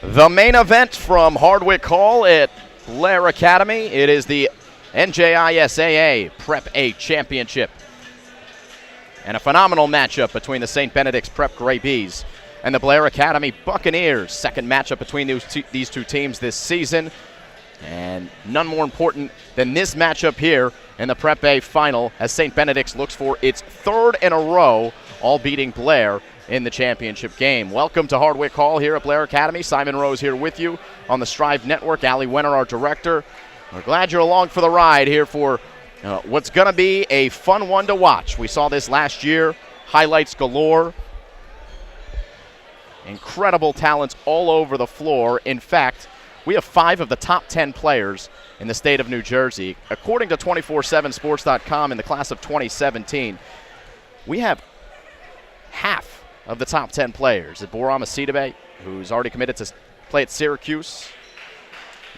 The main event from Hardwick Hall at Blair Academy. It is the NJISAA Prep A Championship. And a phenomenal matchup between the St. Benedict's Prep Gray Bees and the Blair Academy Buccaneers. Second matchup between these two teams this season. And none more important than this matchup here in the Prep A final as St. Benedict's looks for its third in a row, all beating Blair in the championship game. Welcome to Hardwick Hall here at Blair Academy. Simon Rose here with you on the Strive Network. Allie Wenner, our director. We're glad you're along for the ride here for what's going to be a fun one to watch. We saw this last year. Highlights galore. Incredible talents all over the floor. In fact, we have 5 of the top 10 players in the state of New Jersey. According to 247sports.com, in the class of 2017, we have half of the top 10 players. Borama Sidibe, who's already committed to play at Syracuse.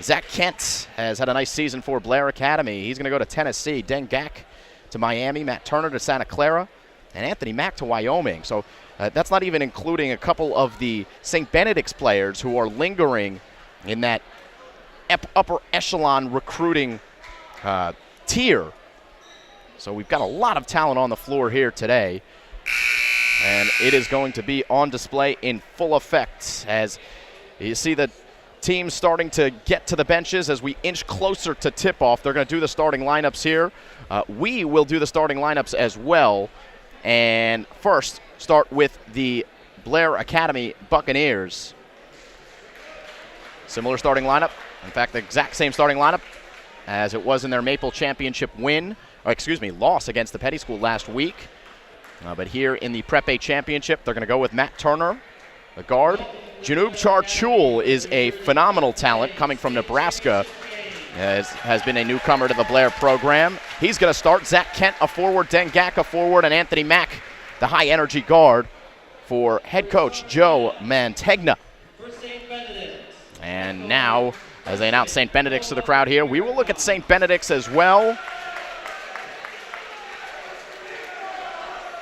Zach Kent has had a nice season for Blair Academy. He's going to go to Tennessee. Den Gak to Miami. Matt Turner to Santa Clara. And Anthony Mack to Wyoming. So that's not even including a couple of the St. Benedict's players who are lingering in that upper echelon recruiting tier. So we've got a lot of talent on the floor here today. And it is going to be on display in full effect as you see the teams starting to get to the benches as we inch closer to tip-off. They're going to do the starting lineups here. We will do the starting lineups as well. And first, start with the Blair Academy Buccaneers. Similar starting lineup. In fact, the exact same starting lineup as it was in their Maple Championship loss against the Petty School last week. But here in the Prep A Championship, they're going to go with Matt Turner, the guard. Janoob Charchul is a phenomenal talent coming from Nebraska. Has been a newcomer to the Blair program. He's going to start. Zach Kent, a forward. Den Gak, a forward. And Anthony Mack, the high-energy guard for head coach Joe Mantegna. And now, as they announce St. Benedict's to the crowd here, we will look at St. Benedict's as well.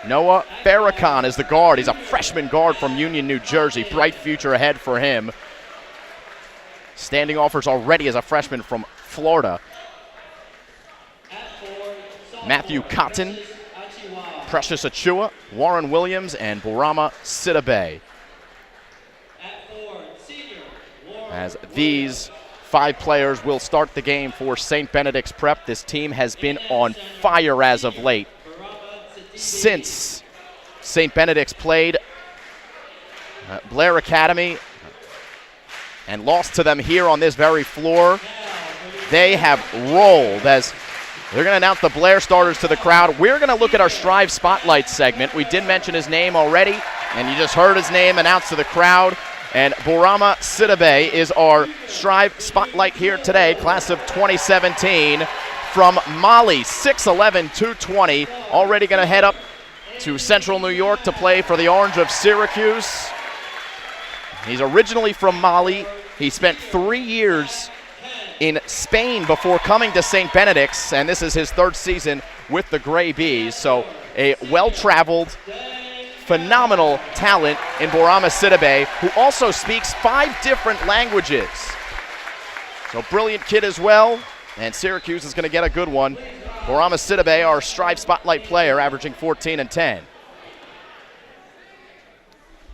Noah Farrakhan is the guard. He's a freshman guard from Union, New Jersey. Bright future ahead for him. Standing offers already as a freshman from Florida. Matthew Cotton, Precious Achua, Warren Williams, and Borama Sidibe. As these 5 players will start the game for St. Benedict's Prep. This team has been on fire as of late. Since St. Benedict's played Blair Academy and lost to them here on this very floor, they have rolled as they're going to announce the Blair starters to the crowd. We're going to look at our Strive Spotlight segment. We did mention his name already, and you just heard his name announced to the crowd. And Borama Sidibe is our Strive Spotlight here today, class of 2017. From Mali, 6'11", 220, already going to head up to Central New York to play for the Orange of Syracuse. He's originally from Mali. He spent 3 years in Spain before coming to St. Benedict's, and this is his 3rd season with the Gray Bees. So a well-traveled, phenomenal talent in Borama Sidibe, who also speaks 5 different languages. So brilliant kid as well. And Syracuse is going to get a good one. Borama Sidibe, our Strive Spotlight player, averaging 14 and 10.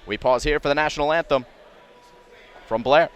We pause here for the national anthem from Blair.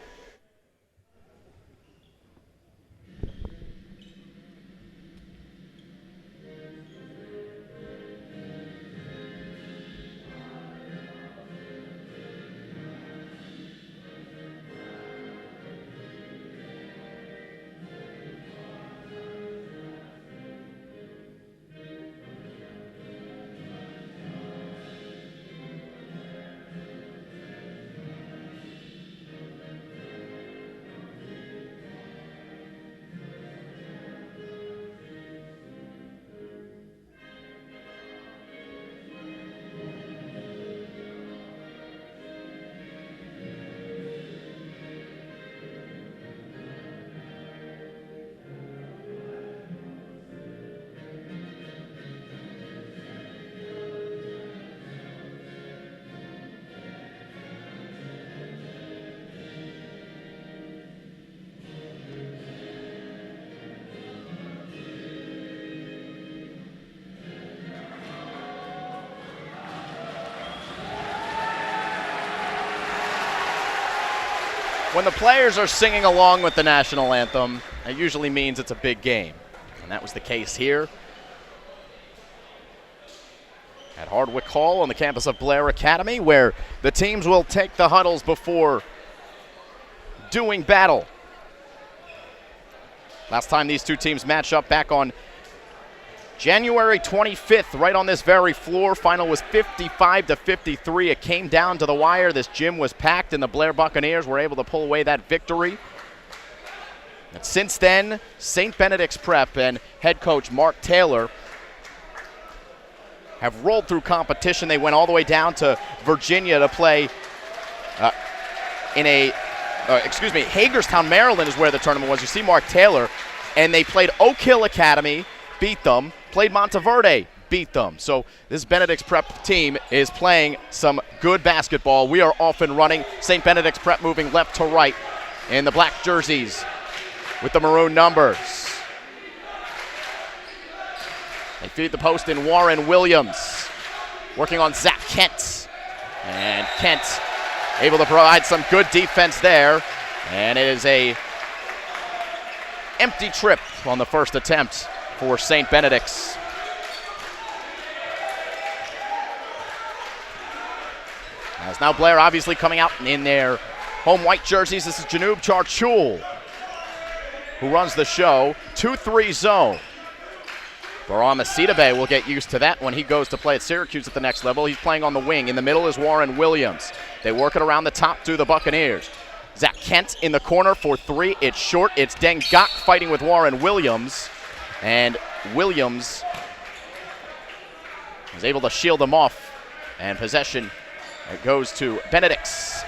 When the players are singing along with the national anthem, it usually means it's a big game. And that was the case here at Hardwick Hall on the campus of Blair Academy, where the teams will take the huddles before doing battle. Last time these two teams matched up back on January 25th, right on this very floor. Final was 55-53. It came down to the wire. This gym was packed, and the Blair Buccaneers were able to pull away that victory. And since then, St. Benedict's Prep and head coach Mark Taylor have rolled through competition. They went all the way down to Virginia to play Hagerstown, Maryland is where the tournament was. You see Mark Taylor, and they played Oak Hill Academy, beat them, played Monteverde, beat them. So this Benedict's Prep team is playing some good basketball. We are off and running. St. Benedict's Prep moving left to right in the black jerseys with the maroon numbers. They feed the post in Warren Williams, working on Zach Kent. And Kent able to provide some good defense there. And it is a empty trip on the first attempt for St. Benedict's. As now Blair obviously coming out in their home white jerseys. This is Janub Charchul who runs the show. 2-3 zone. Barama Sidibe will get used to that when he goes to play at Syracuse at the next level. He's playing on the wing. In the middle is Warren Williams. They work it around the top to the Buccaneers. Zach Kent in the corner for three. It's short. It's Dengak fighting with Warren Williams. And Williams is able to shield him off. And possession goes to Benedict's.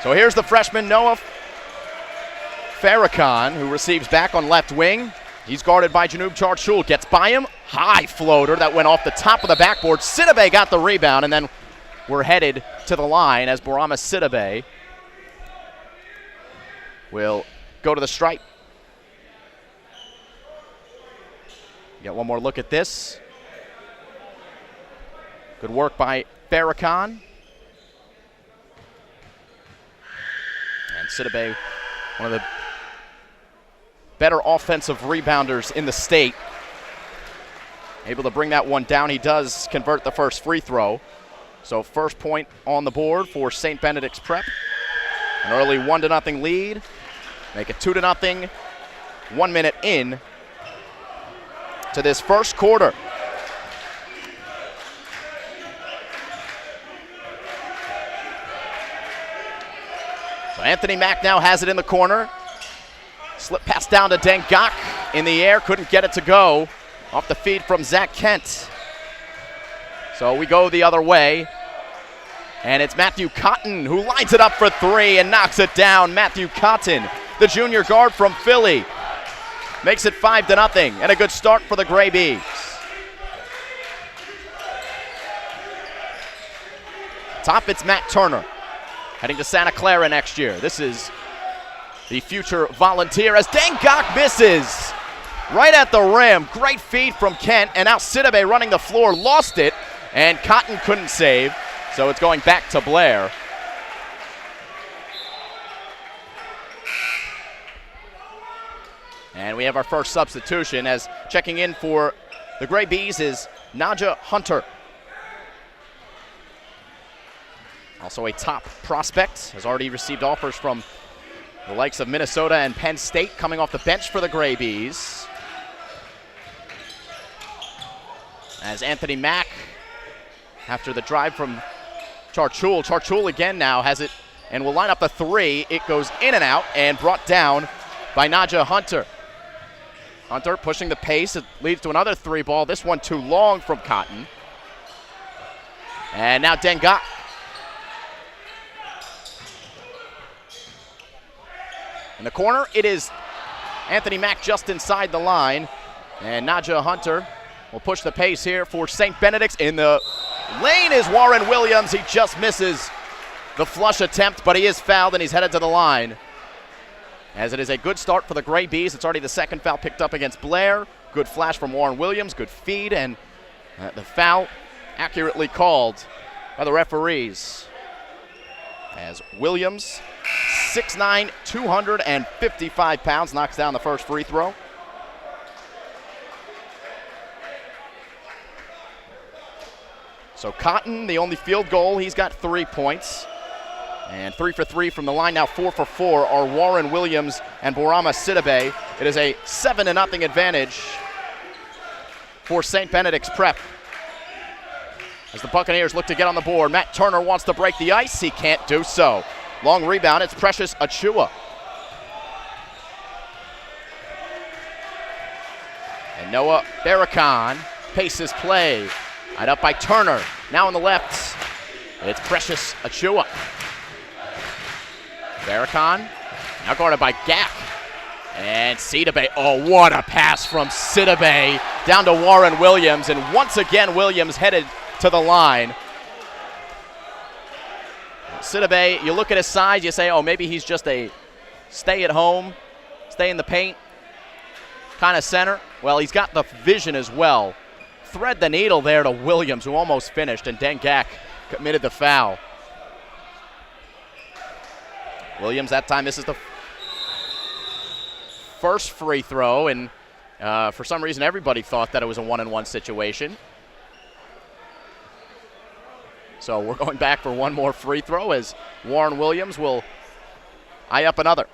So here's the freshman Noah Farrakhan, who receives back on left wing. He's guarded by Janub Charchul. Gets by him. High floater that went off the top of the backboard. Sidibe got the rebound, and then we're headed to the line as Barama Sidibe will go to the stripe. Get one more look at this. Good work by Farrakhan. And Sidibe, one of the better offensive rebounders in the state. Able to bring that one down. He does convert the first free throw. So first point on the board for St. Benedict's Prep. An early 1-0 lead. Make it 2-0. 1 minute in to this first quarter. So Anthony Mack now has it in the corner. Slip pass down to Dengak in the air. Couldn't get it to go. Off the feed from Zach Kent. So we go the other way. And it's Matthew Cotton who lines it up for three and knocks it down. Matthew Cotton, the junior guard from Philly, makes it 5-0 and a good start for the Gray Bees. Top, it's Matt Turner, heading to Santa Clara next year. This is the future Volunteer as Dengak misses right at the rim. Great feed from Kent, and now Sidibe running the floor, lost it, and Cotton couldn't save. So it's going back to Blair. And we have our first substitution as checking in for the Gray Bees is Naja Hunter. Also a top prospect, has already received offers from the likes of Minnesota and Penn State, coming off the bench for the Gray Bees. As Anthony Mack, after the drive from Charchul again now has it and will line up the three. It goes in and out and brought down by Naja Hunter. Hunter pushing the pace. It leads to another three ball. This one too long from Cotton. And now Dengak. In the corner, it is Anthony Mack just inside the line. And Naja Hunter will push the pace here for St. Benedict's. In the lane is Warren Williams. He just misses the flush attempt, but he is fouled and he's headed to the line. As it is a good start for the Gray Bees. It's already the second foul picked up against Blair. Good flash from Warren Williams, good feed, and the foul accurately called by the referees. As Williams, 6'9", 255 pounds, knocks down the first free throw. So Cotton, the only field goal, he's got 3 points. And 3 for 3 from the line, now 4 for 4 are Warren Williams and Bourama Sidibe. It is a 7-0 advantage for St. Benedict's Prep. As the Buccaneers look to get on the board, Matt Turner wants to break the ice. He can't do so. Long rebound, it's Precious Achua. And Noah Barracan paces play. Tied up by Turner. Now on the left, it's Precious Achua. Barracan, now guarded by Gak. And Sidibe, oh, what a pass from Sidibe down to Warren Williams. And once again, Williams headed to the line. Sidibe, you look at his size, you say, oh, maybe he's just a stay at home, stay in the paint kind of center. Well, he's got the vision as well. Thread the needle there to Williams, who almost finished, and Dengak committed the foul. Williams that time misses the first free throw, and for some reason everybody thought that it was a 1-on-1 situation. So we're going back for one more free throw as Warren Williams will eye up another.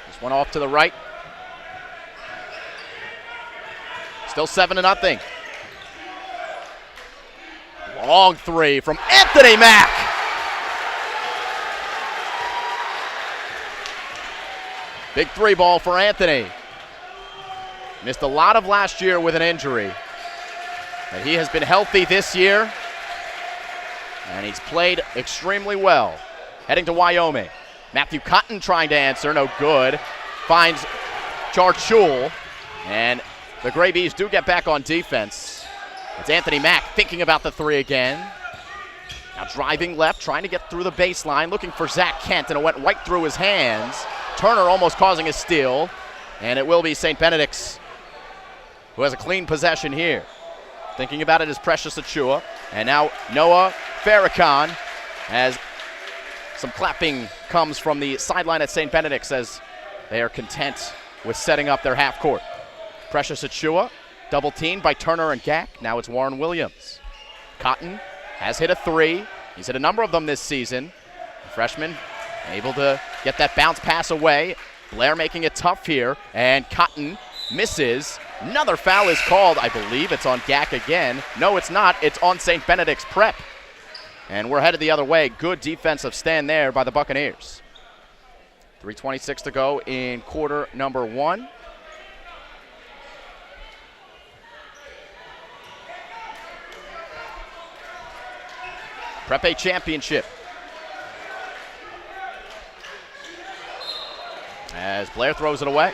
This one off to the right. Still 7-0. Long three from Anthony Mack. Big three ball for Anthony. Missed a lot of last year with an injury. But he has been healthy this year. And he's played extremely well. Heading to Wyoming. Matthew Cotton trying to answer, no good. Finds Charchul. And the Gray Bees do get back on defense. It's Anthony Mack thinking about the three again. Now driving left, trying to get through the baseline, looking for Zach Kent, and it went right through his hands. Turner almost causing a steal, and it will be St. Benedict's who has a clean possession here. Thinking about it is Precious Achua, and now Noah Farrakhan as some clapping comes from the sideline at St. Benedict's as they are content with setting up their half court. Precious Achua, double teamed by Turner and Gak. Now it's Warren Williams. Cotton has hit a three. He's hit a number of them this season. The freshman able to get that bounce pass away. Blair making it tough here, and Cotton misses. Another foul is called. I believe it's on Gak again. No, it's not. It's on St. Benedict's Prep. And we're headed the other way. Good defensive stand there by the Buccaneers. 3:26 to go in quarter number one. Prep A championship. As Blair throws it away.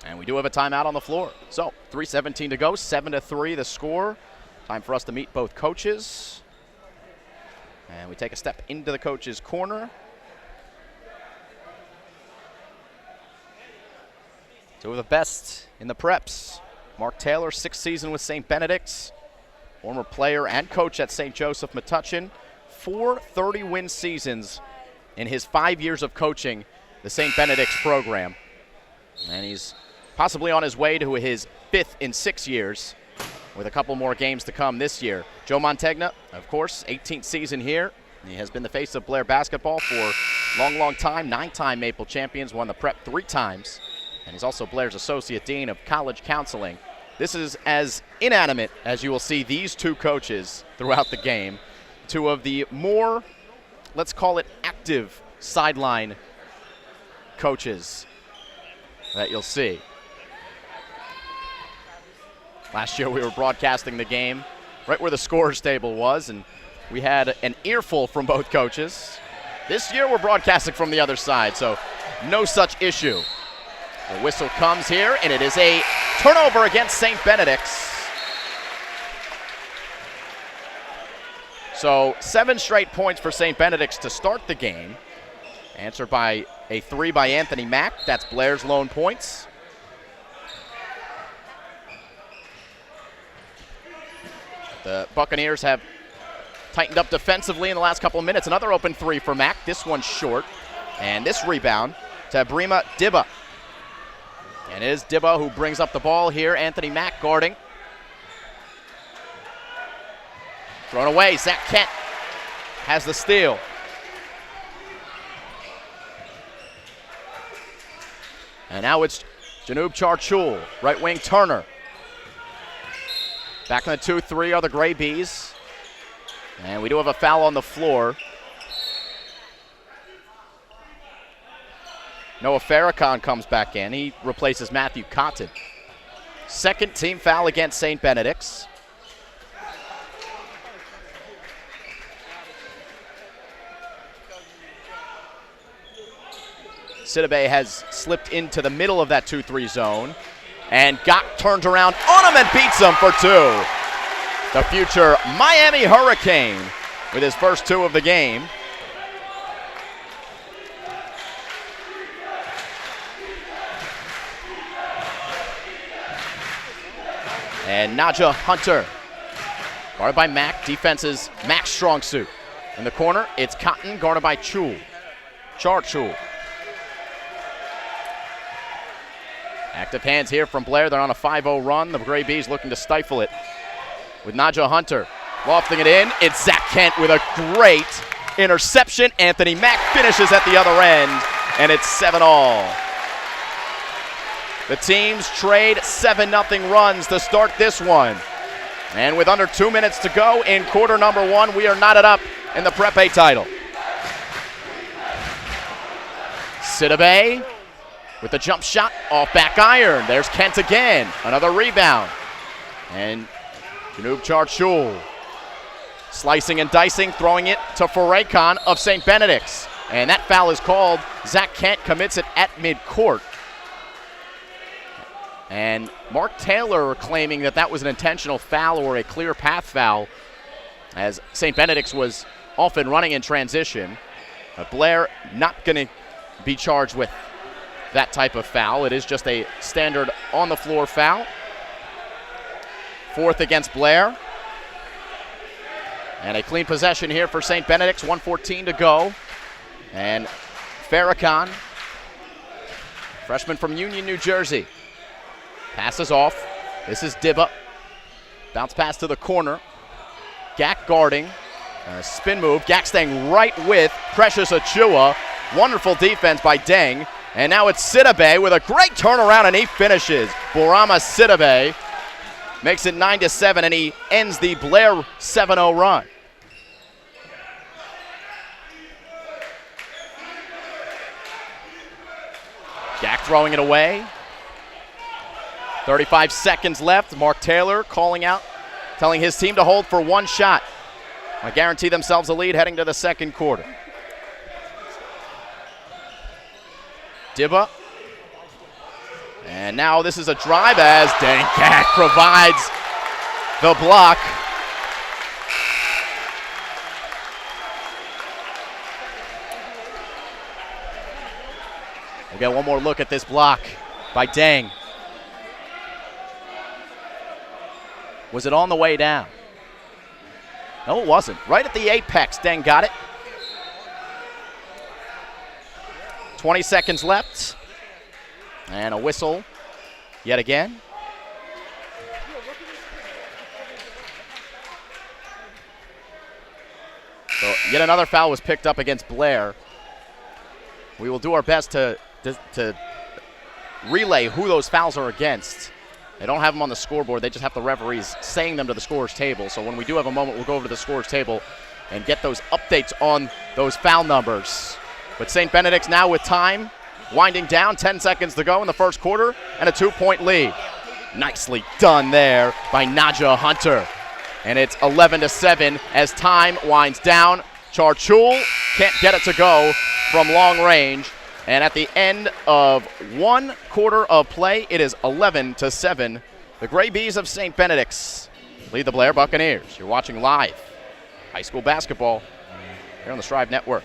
And we do have a timeout on the floor. So 3:17 to go, 7-3 the score. Time for us to meet both coaches. And we take a step into the coach's corner. Two of the best in the preps. Mark Taylor, 6th season with St. Benedict's. Former player and coach at St. Joseph Metuchen. 4 30-win seasons in his 5 years of coaching the St. Benedict's program. And he's possibly on his way to his 5th in 6 years with a couple more games to come this year. Joe Montegna, of course, 18th season here. He has been the face of Blair basketball for a long, long time. 9-time Maple champions, won the prep 3 times. And he's also Blair's Associate Dean of College Counseling. This is as inanimate as you will see these two coaches throughout the game. Two of the more, let's call it, active sideline coaches that you'll see. Last year we were broadcasting the game right where the scorer's table was, and we had an earful from both coaches. This year we're broadcasting from the other side, so no such issue. The whistle comes here, and it is a turnover against St. Benedict's. So 7 straight points for St. Benedict's to start the game. Answered by a 3 by Anthony Mack. That's Blair's lone points. The Buccaneers have tightened up defensively in the last couple of minutes. Another open 3 for Mack. This one's short. And this rebound to Brima Dibba. And it is Dibba who brings up the ball here. Anthony Mack guarding. Thrown away. Zach Kent has the steal. And now it's Janoob Charchul, right wing Turner. Back in the 2-3 are the Gray Bees. And we do have a foul on the floor. Noah Farrakhan comes back in. He replaces Matthew Cotton. Second team foul against St. Benedict's. Sidibe has slipped into the middle of that 2-3 zone. And got turned around on him and beats him for 2. The future Miami Hurricane with his first 2 of the game. And Naja Hunter, guarded by Mack. Defense is Mack's strong suit. In the corner, it's Cotton, guarded by Chul. Charchul. Active hands here from Blair. They're on a 5-0 run. The Gray Bees looking to stifle it with Naja Hunter. Lofting it in. It's Zach Kent with a great interception. Anthony Mack finishes at the other end, and it's 7-all. The teams trade 7-0 runs to start this one. And with under 2 minutes to go in quarter number 1, we are knotted up in the Prep A title. Sidibe with the jump shot off back iron. There's Kent again. Another rebound. And Janoob Charchul slicing and dicing, throwing it to Farrakhan of St. Benedict's. And that foul is called. Zach Kent commits it at midcourt. And Mark Taylor claiming that that was an intentional foul or a clear path foul, as St. Benedict's was off and running in transition. Blair not going to be charged with that type of foul. It is just a standard on-the-floor foul. 4th against Blair. And a clean possession here for St. Benedict's, 1:14 to go. And Farrakhan, freshman from Union, New Jersey, passes off. This is Dibba. Bounce pass to the corner. Gak guarding. Spin move. Gak staying right with Precious Achua. Wonderful defense by Deng. And now it's Sidibe with a great turnaround, and he finishes. Bourama Sidibe makes it 9-7, and he ends the Blair 7-0 run. Gak throwing it away. 35 seconds left. Mark Taylor calling out, telling his team to hold for 1 shot. I guarantee themselves a lead heading to the second quarter. Dibba. And now this is a drive as Dankak provides the block. We'll get one more look at this block by Deng. Was it on the way down? No, it wasn't. Right at the apex, Deng got it. 20 seconds left. And a whistle yet again. So yet another foul was picked up against Blair. We will do our best to relay who those fouls are against. They don't have them on the scoreboard. They just have the referees saying them to the scorer's table. So when we do have a moment, we'll go over to the scorer's table and get those updates on those foul numbers. But St. Benedict's now with time winding down, 10 seconds to go in the first quarter, and a 2-point lead. Nicely done there by Naja Hunter. And it's 11-7 as time winds down. Charchul can't get it to go from long range. And at the end of 1 quarter of play, it is 11-7. The Gray Bees of St. Benedict's lead the Blair Buccaneers. You're watching live high school basketball here on the Strive Network.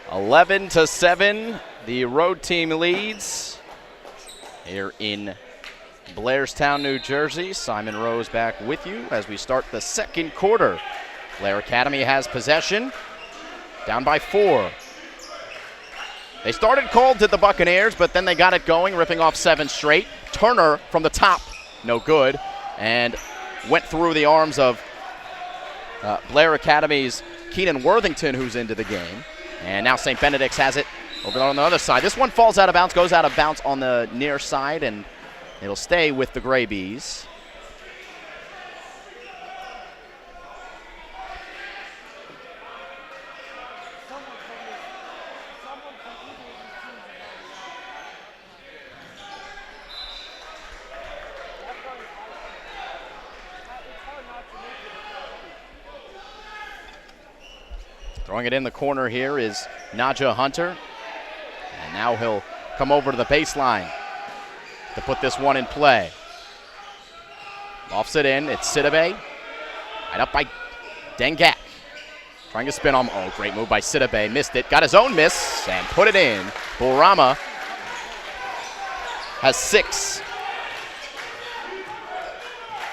(11-7), the road team leads here in Blairstown, New Jersey. Simon Rose back with you as we start the second quarter. Blair Academy has possession, down by 4. They started cold to the Buccaneers, but then they got it going, ripping off 7 straight. Turner from the top, no good, and went through the arms of Blair Academy's Keenan Worthington, who's into the game. And now St. Benedict's has it over on the other side. This one falls out of bounds, goes out of bounds on the near side, and it'll stay with the Gray Bees. Throwing it in the corner here is Najah Hunter. And now he'll come over to the baseline to put this one in play. Lofts it in. It's Sidibe. Right up by Dengak. Trying to spin on. Oh, great move by Sidibe. Missed it. Got his own miss and put it in. Bulrama has 6.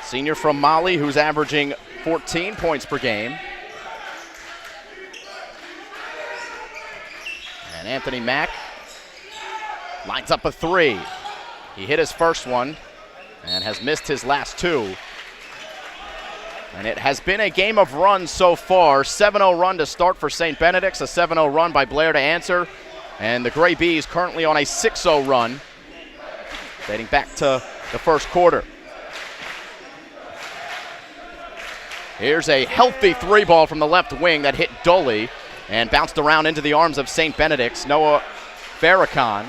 Senior from Mali who's averaging 14 points per game. And Anthony Mack lines up a 3. He hit his first one and has missed his last 2. And it has been a game of runs so far. 7-0 run to start for St. Benedict's, a 7-0 run by Blair to answer. And the Gray Bees currently on a 6-0 run, dating back to the first quarter. Here's a healthy 3-ball from the left wing that hit Dolly and bounced around into the arms of St. Benedict's, Noah Farrakhan.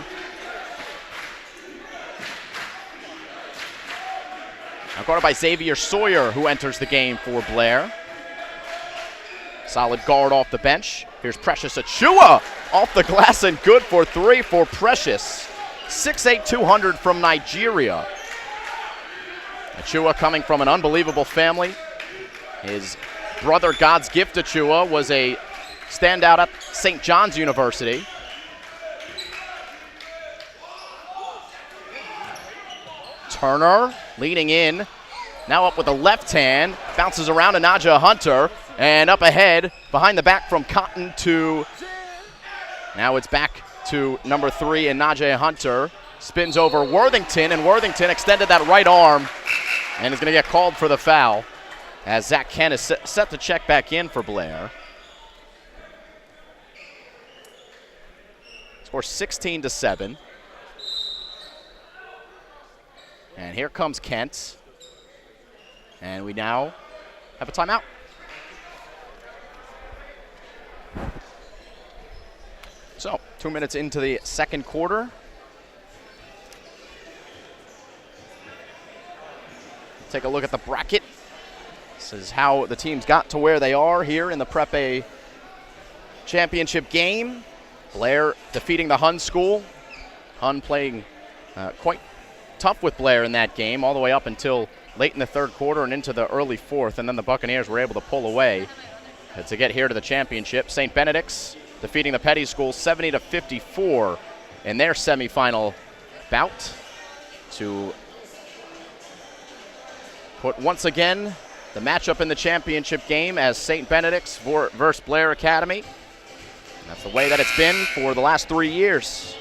Now guarded by Xavier Sawyer, who enters the game for Blair. Solid guard off the bench. Here's Precious Achua off the glass and good for 3 for Precious. 6'8", 200 from Nigeria. Achua coming from an unbelievable family. His brother, God's Gift Achua, was a standout at St. John's University. Turner leading in, now up with the left hand, bounces around to Najah Hunter, and up ahead, behind the back from Cotton to, now it's back to number 3 and Najah Hunter, spins over Worthington, and Worthington extended that right arm, and is going to get called for the foul, as Zach Kent is set to check back in for Blair. Score 16-7. And here comes Kent. And we now have a timeout. So, 2 minutes into the second quarter. Take a look at the bracket. This is how the teams got to where they are here in the Prep A championship game. Blair defeating the Hun school. Hun playing quite tough with Blair in that game, all the way up until late in the third quarter and into the early fourth, and then the Buccaneers were able to pull away to get here to the championship. St. Benedict's defeating the Petty School 70-54 in their semifinal bout to put once again the matchup in the championship game as St. Benedict's versus Blair Academy. And that's the way that it's been for the last 3 years.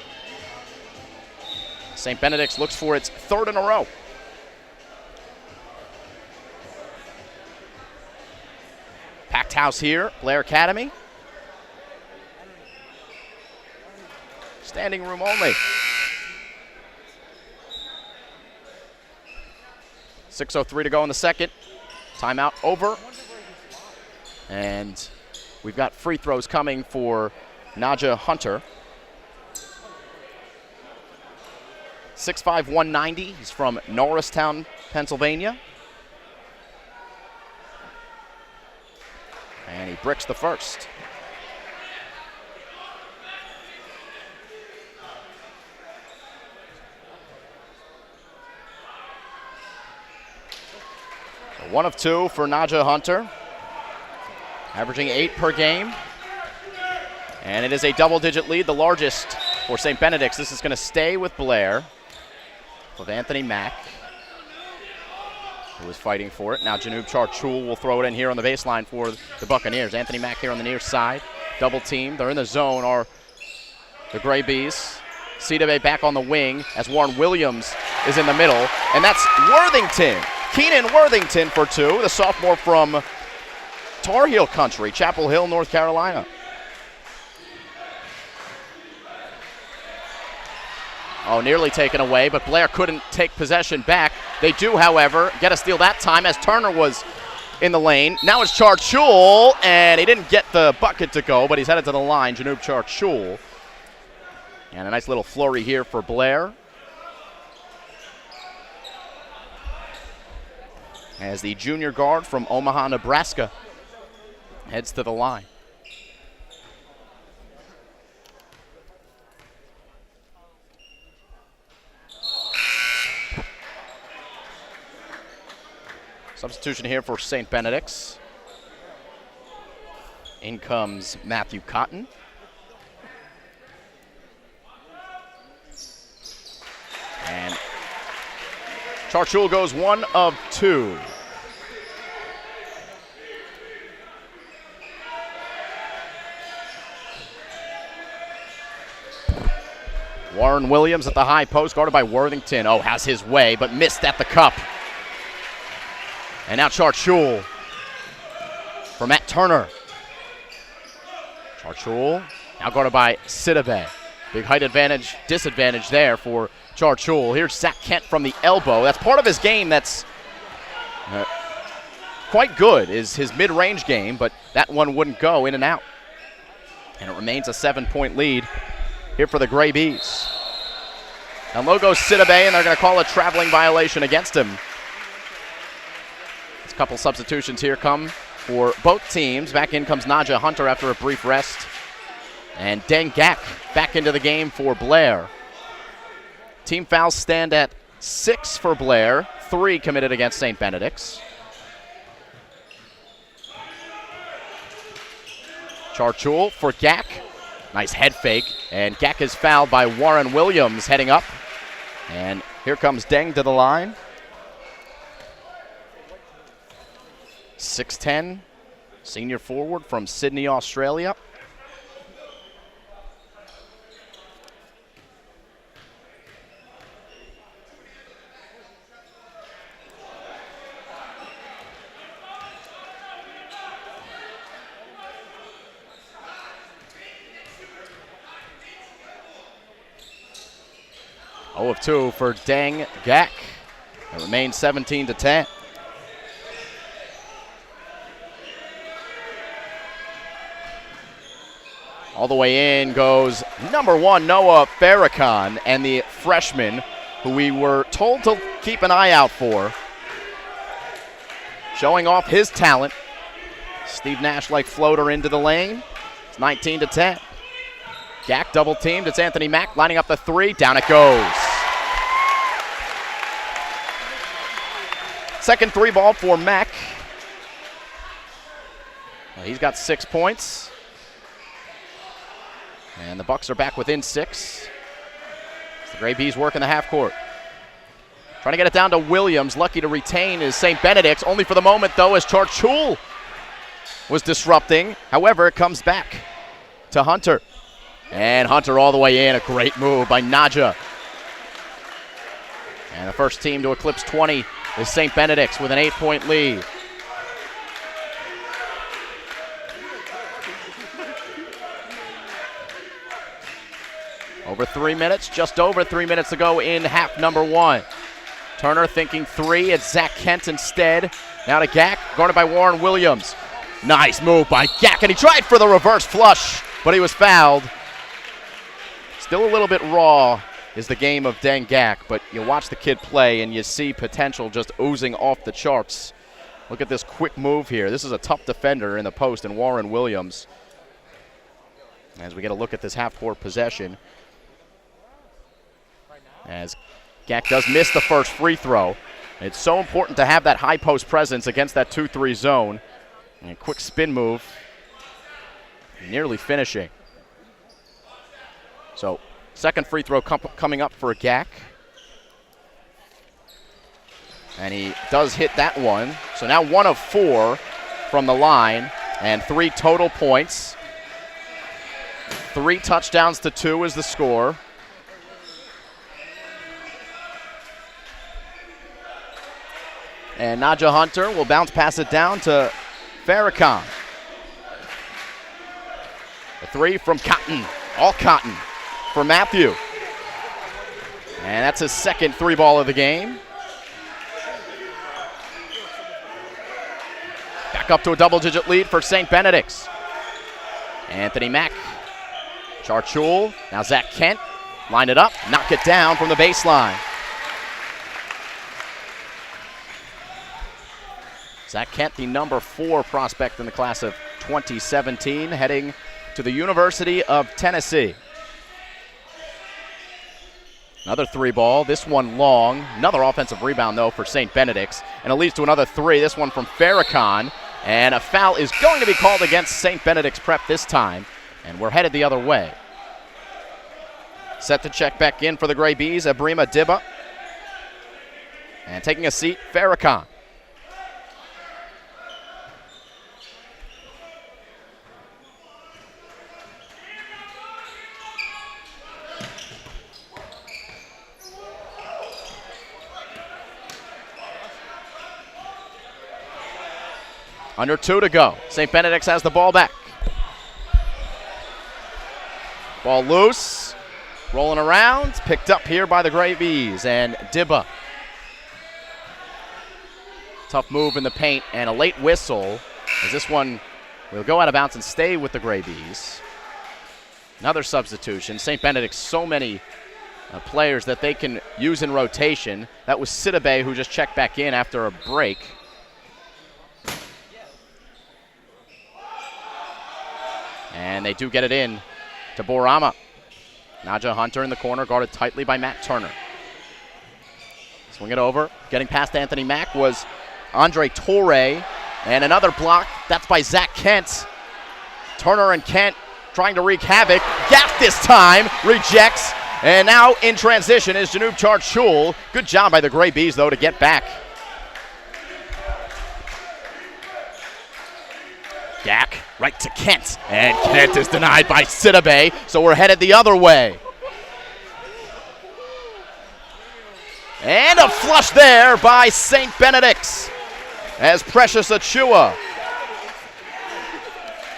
St. Benedict's looks for its 3rd in a row. Packed house here, Blair Academy. Standing room only. 6:03 to go in the second. Timeout over. And we've got free throws coming for NJISAA Hunter. 6'5", 190. He's from Norristown, Pennsylvania. And he bricks the first. So 1 of 2 for NJISAA Hunter. Averaging 8 per game. And it is a double-digit lead, the largest for St. Benedict's. This is going to stay with Blair, with Anthony Mack, who is fighting for it. Now Janub Charchul will throw it in here on the baseline for the Buccaneers. Anthony Mack here on the near side. Double team. They're in the zone, are the Gray Bees. Sidibe back on the wing as Warren Williams is in the middle. And that's Worthington. Keenan Worthington for 2, the sophomore from Tar Heel Country, Chapel Hill, North Carolina. Oh, nearly taken away, but Blair couldn't take possession back. They do, however, get a steal that time as Turner was in the lane. Now it's Charchul, and he didn't get the bucket to go, but he's headed to the line, Janub Charchul. And a nice little flurry here for Blair, as the junior guard from Omaha, Nebraska heads to the line. Substitution here for St. Benedict's. In comes Matthew Cotton. And Charchul goes 1 of 2. Warren Williams at the high post, guarded by Worthington. Oh, has his way, but missed at the cup. And now Charchul for Matt Turner. Charchul now guarded by Sidibe. Big height advantage, disadvantage there for Charchul. Here's Zach Kent from the elbow. That's part of his game that's quite good, is his mid-range game, but that one wouldn't go, in and out. And it remains a 7-point lead here for the Gray Bees. Now low goes Sidibe, and they're going to call a traveling violation against him. A couple substitutions here come for both teams. Back in comes NJISAA Hunter after a brief rest. And Deng Gak back into the game for Blair. Team fouls stand at 6 for Blair, 3 committed against St. Benedict's. Charchul for Gak. Nice head fake. And Gak is fouled by Warren Williams heading up. And here comes Deng to the line. 6'10", senior forward from Sydney, Australia. Oh of 2 for Deng Gak. It remains 17-10. All the way in goes number 1, Noah Farrakhan, and the freshman who we were told to keep an eye out for. Showing off his talent. Steve Nash-like floater into the lane. It's 19-10. Gak double teamed. It's Anthony Mack lining up the 3. Down it goes. Second 3 ball for Mack. Well, he's got 6 points. And the Bucks are back within 6. The Gray Bees work in the half court. Trying to get it down to Williams. Lucky to retain is St. Benedict's. Only for the moment, though, as Charchul was disrupting. However, it comes back to Hunter. And Hunter all the way in. A great move by Naja. And the first team to eclipse 20 is St. Benedict's with an 8-point lead. Over 3 minutes, just over 3 minutes to go in half number one. Turner thinking three. It's Zach Kent instead. Now to Gack, guarded by Warren Williams. Nice move by Gack, and he tried for the reverse flush, but he was fouled. Still a little bit raw is the game of Deng Gack, but you watch the kid play and you see potential just oozing off the charts. Look at this quick move here. This is a tough defender in the post, and Warren Williams. As we get a look at this half-court possession, as Gack does miss the first free throw. It's so important to have that high post presence against that 2-3 zone. And a quick spin move, nearly finishing. So, second free throw coming up for Gack. And he does hit that one. So now 1 of 4 from the line, and 3 total points. 3 touchdowns to 2 is the score. And Naja Hunter will bounce pass it down to Farrakhan. A 3 from Cotton, all Cotton for Matthew. And that's his second 3-ball of the game. Back up to a double-digit lead for St. Benedict's. Anthony Mack, Charchul, now Zach Kent, line it up, knock it down from the baseline. Zach Kent, the number 4 prospect in the class of 2017, heading to the University of Tennessee. Another 3-ball, this one long. Another offensive rebound, though, for St. Benedict's. And it leads to another 3, this one from Farrakhan. And a foul is going to be called against St. Benedict's Prep this time. And we're headed the other way. Set to check back in for the Gray Bees, Abrima Dibba. And taking a seat, Farrakhan. Under 2 to go. St. Benedict's has the ball back. Ball loose. Rolling around. Picked up here by the Gray Bees. And Dibba. Tough move in the paint and a late whistle. As this one will go out of bounds and stay with the Gray Bees. Another substitution. St. Benedict's so many players that they can use in rotation. That was Sidibe, who just checked back in after a break. And they do get it in to Borama. Naja Hunter in the corner, guarded tightly by Matt Turner. Swing it over. Getting past Anthony Mack was Andre Torre. And another block. That's by Zach Kent. Turner and Kent trying to wreak havoc. Gaff this time. Rejects. And now in transition is Janub Charchul. Good job by the Gray Bees, though, to get back. Gack right to Kent, and Kent is denied by Sidibe, so we're headed the other way. And a flush there by St. Benedict's as Precious Achua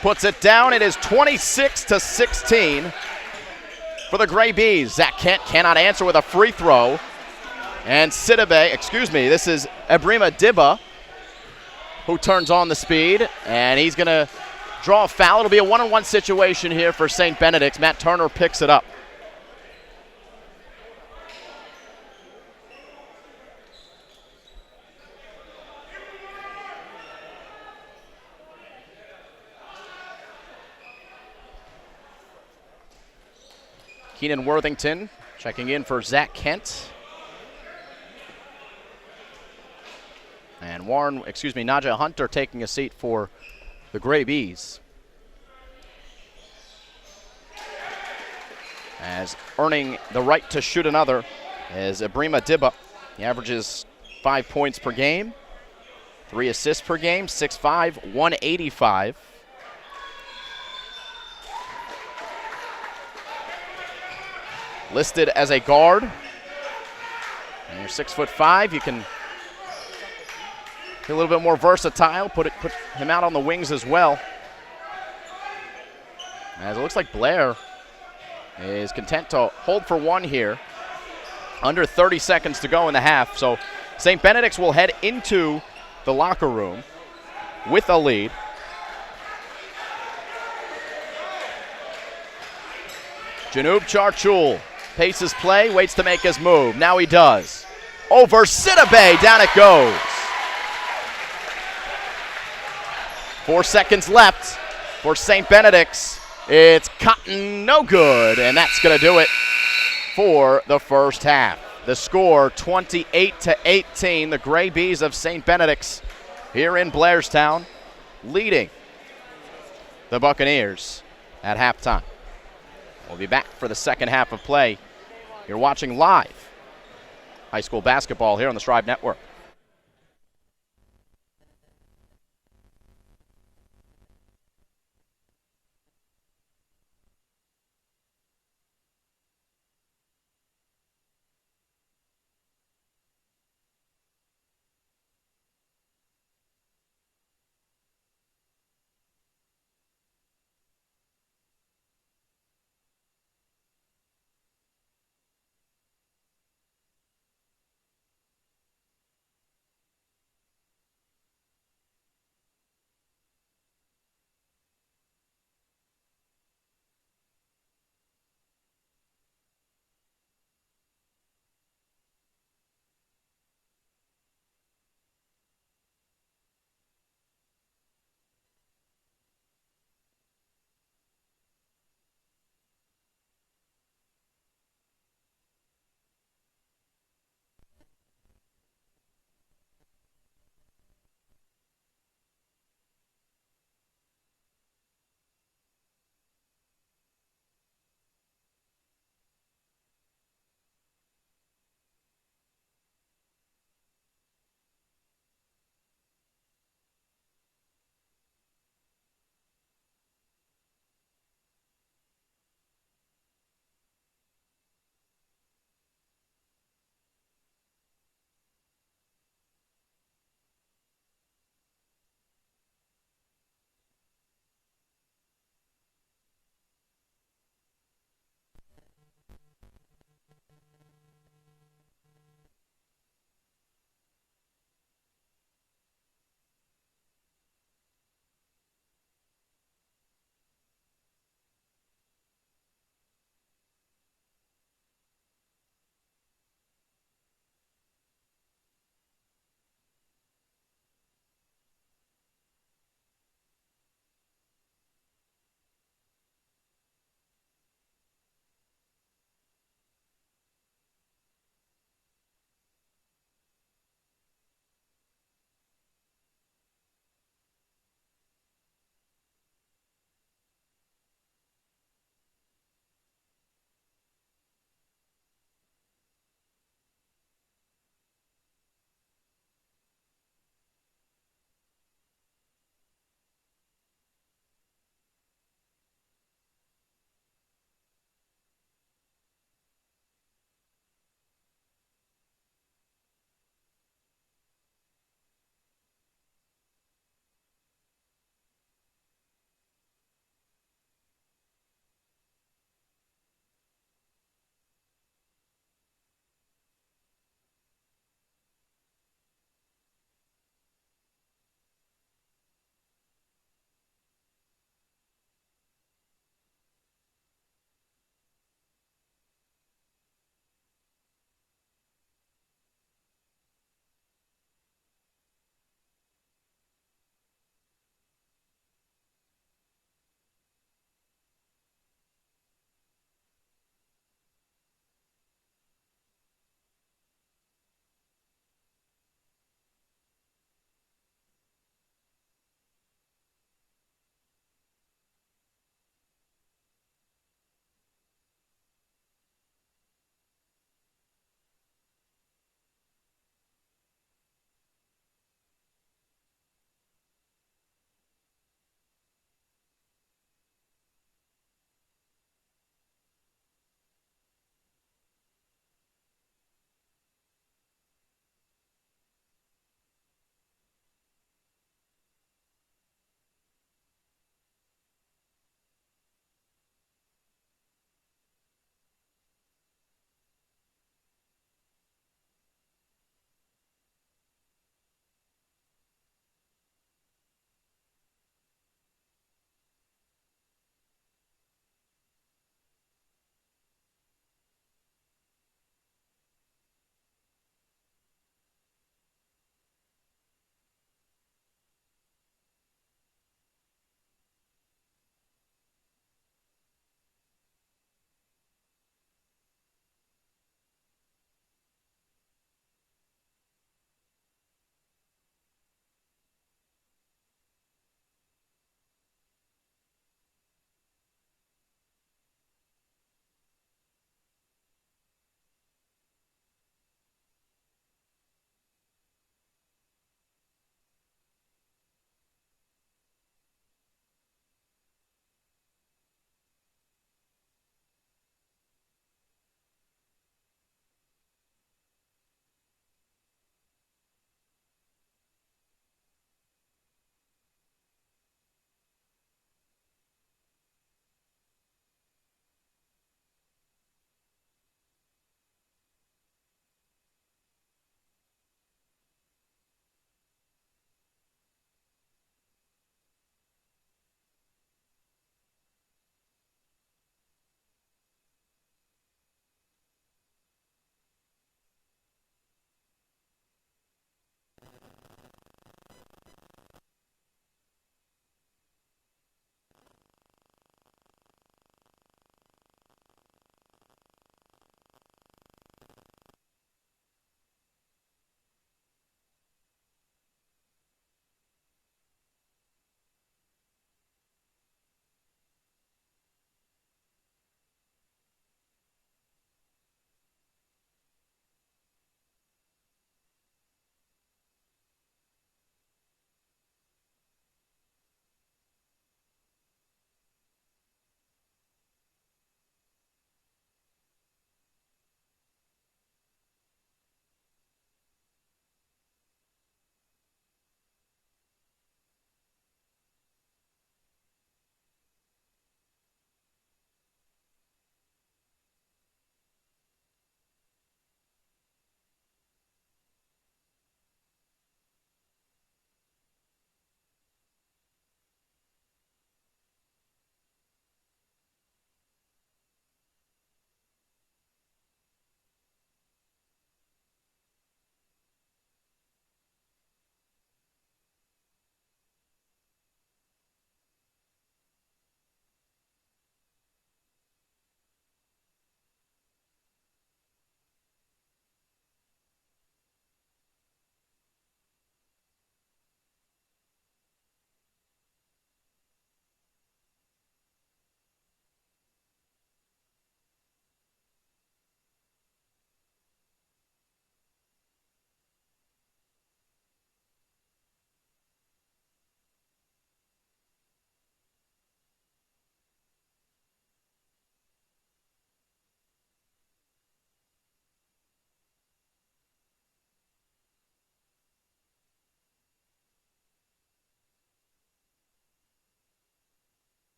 puts it down. It is 26-16 for the Gray Bees. Zach Kent cannot answer with a free throw. And this is Abrima Dibba, who turns on the speed, and he's going to draw a foul. It'll be a 1-on-1 situation here for St. Benedict's. Matt Turner picks it up. Keenan Worthington checking in for Zach Kent. And Naja Hunter taking a seat for the Gray Bees. As earning the right to shoot another is Abrima Dibba. He averages 5 points per game, 3 assists per game, 6'5", 185. Listed as a guard. And you're 6'5", you can be a little bit more versatile, put him out on the wings as well. As it looks like Blair is content to hold for one here. Under 30 seconds to go in the half. So St. Benedict's will head into the locker room with a lead. Janub Charchul paces play, waits to make his move. Now he does. Over Sidibe, down it goes. 4 seconds left for St. Benedict's. It's Cotton, no good, and that's going to do it for the first half. The score, 28-18. The Gray Bees of St. Benedict's here in Blairstown, leading the Buccaneers at halftime. We'll be back for the second half of play. You're watching live high school basketball here on the Strive Network.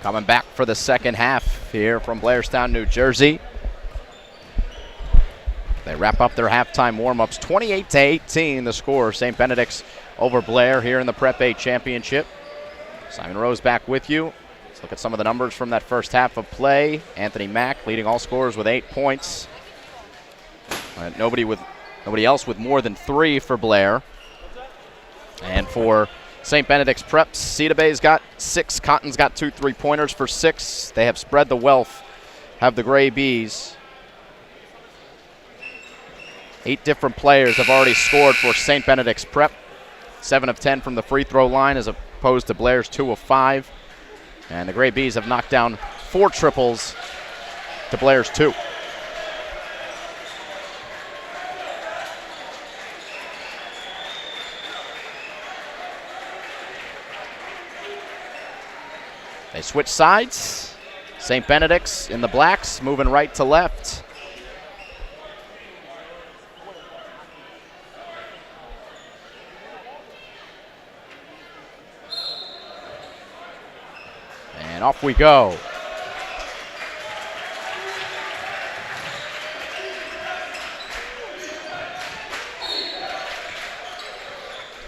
coming back for the second half here from Blairstown, New Jersey. They wrap up their halftime warm-ups. 28-18 the score. St. Benedict's over Blair here in the Prep A Championship. Simon Rose back with you. Let's look at some of the numbers from that first half of play. Anthony Mack leading all scorers with 8 points. Nobody else with more than 3 for Blair. And for St. Benedict's Prep, Cedar Bay's got 6. Cotton's got 2 3-pointers for 6. They have spread the wealth, have the Gray Bees. 8 different players have already scored for St. Benedict's Prep. 7 of 10 from the free throw line as opposed to Blair's 2 of 5. And the Gray Bees have knocked down 4 triples to Blair's 2. They switch sides. St. Benedict's in the blacks, moving right to left. And off we go.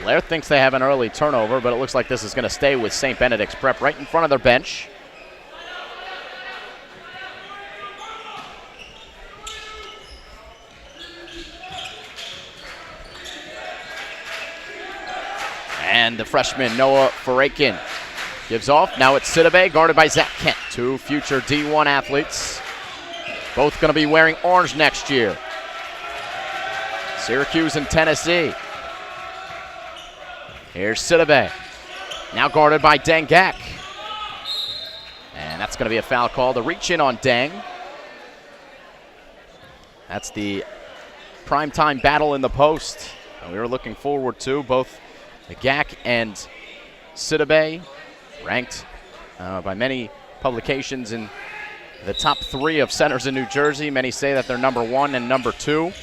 Blair thinks they have an early turnover, but it looks like this is going to stay with St. Benedict's Prep right in front of their bench. And the freshman, Noah Farakin, gives off. Now it's Sidibe, guarded by Zach Kent. 2 future D1 athletes. Both going to be wearing orange next year. Syracuse and Tennessee. Here's Sidibe. Now guarded by Dengak. And that's going to be a foul call. The reach in on Deng. That's the primetime battle in the post that we were looking forward to. Both Dengak and Sidibe ranked by many publications in the top 3 of centers in New Jersey. Many say that they're number 1 and number 2.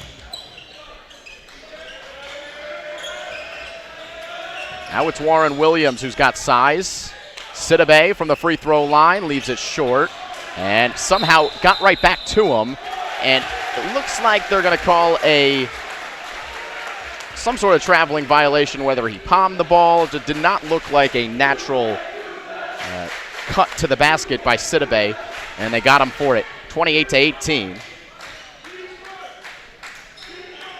Now it's Warren Williams who's got size. Sidibe from the free throw line leaves it short and somehow got right back to him. And it looks like they're going to call some sort of traveling violation, whether he palmed the ball. It did not look like a natural cut to the basket by Sidibe, and they got him for it. 28-18.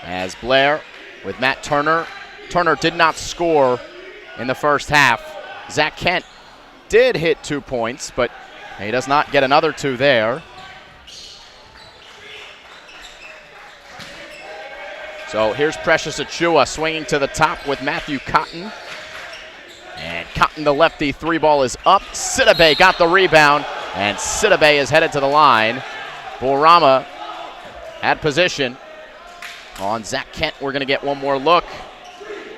As Blair with Matt Turner. Turner did not score in the first half. Zach Kent did hit 2 points, but he does not get another 2 there. So here's Precious Achua swinging to the top with Matthew Cotton. And Cotton, the lefty, 3 ball is up. Sidibe got the rebound, and Sidibe is headed to the line. Borama had position on Zach Kent. We're going to get one more look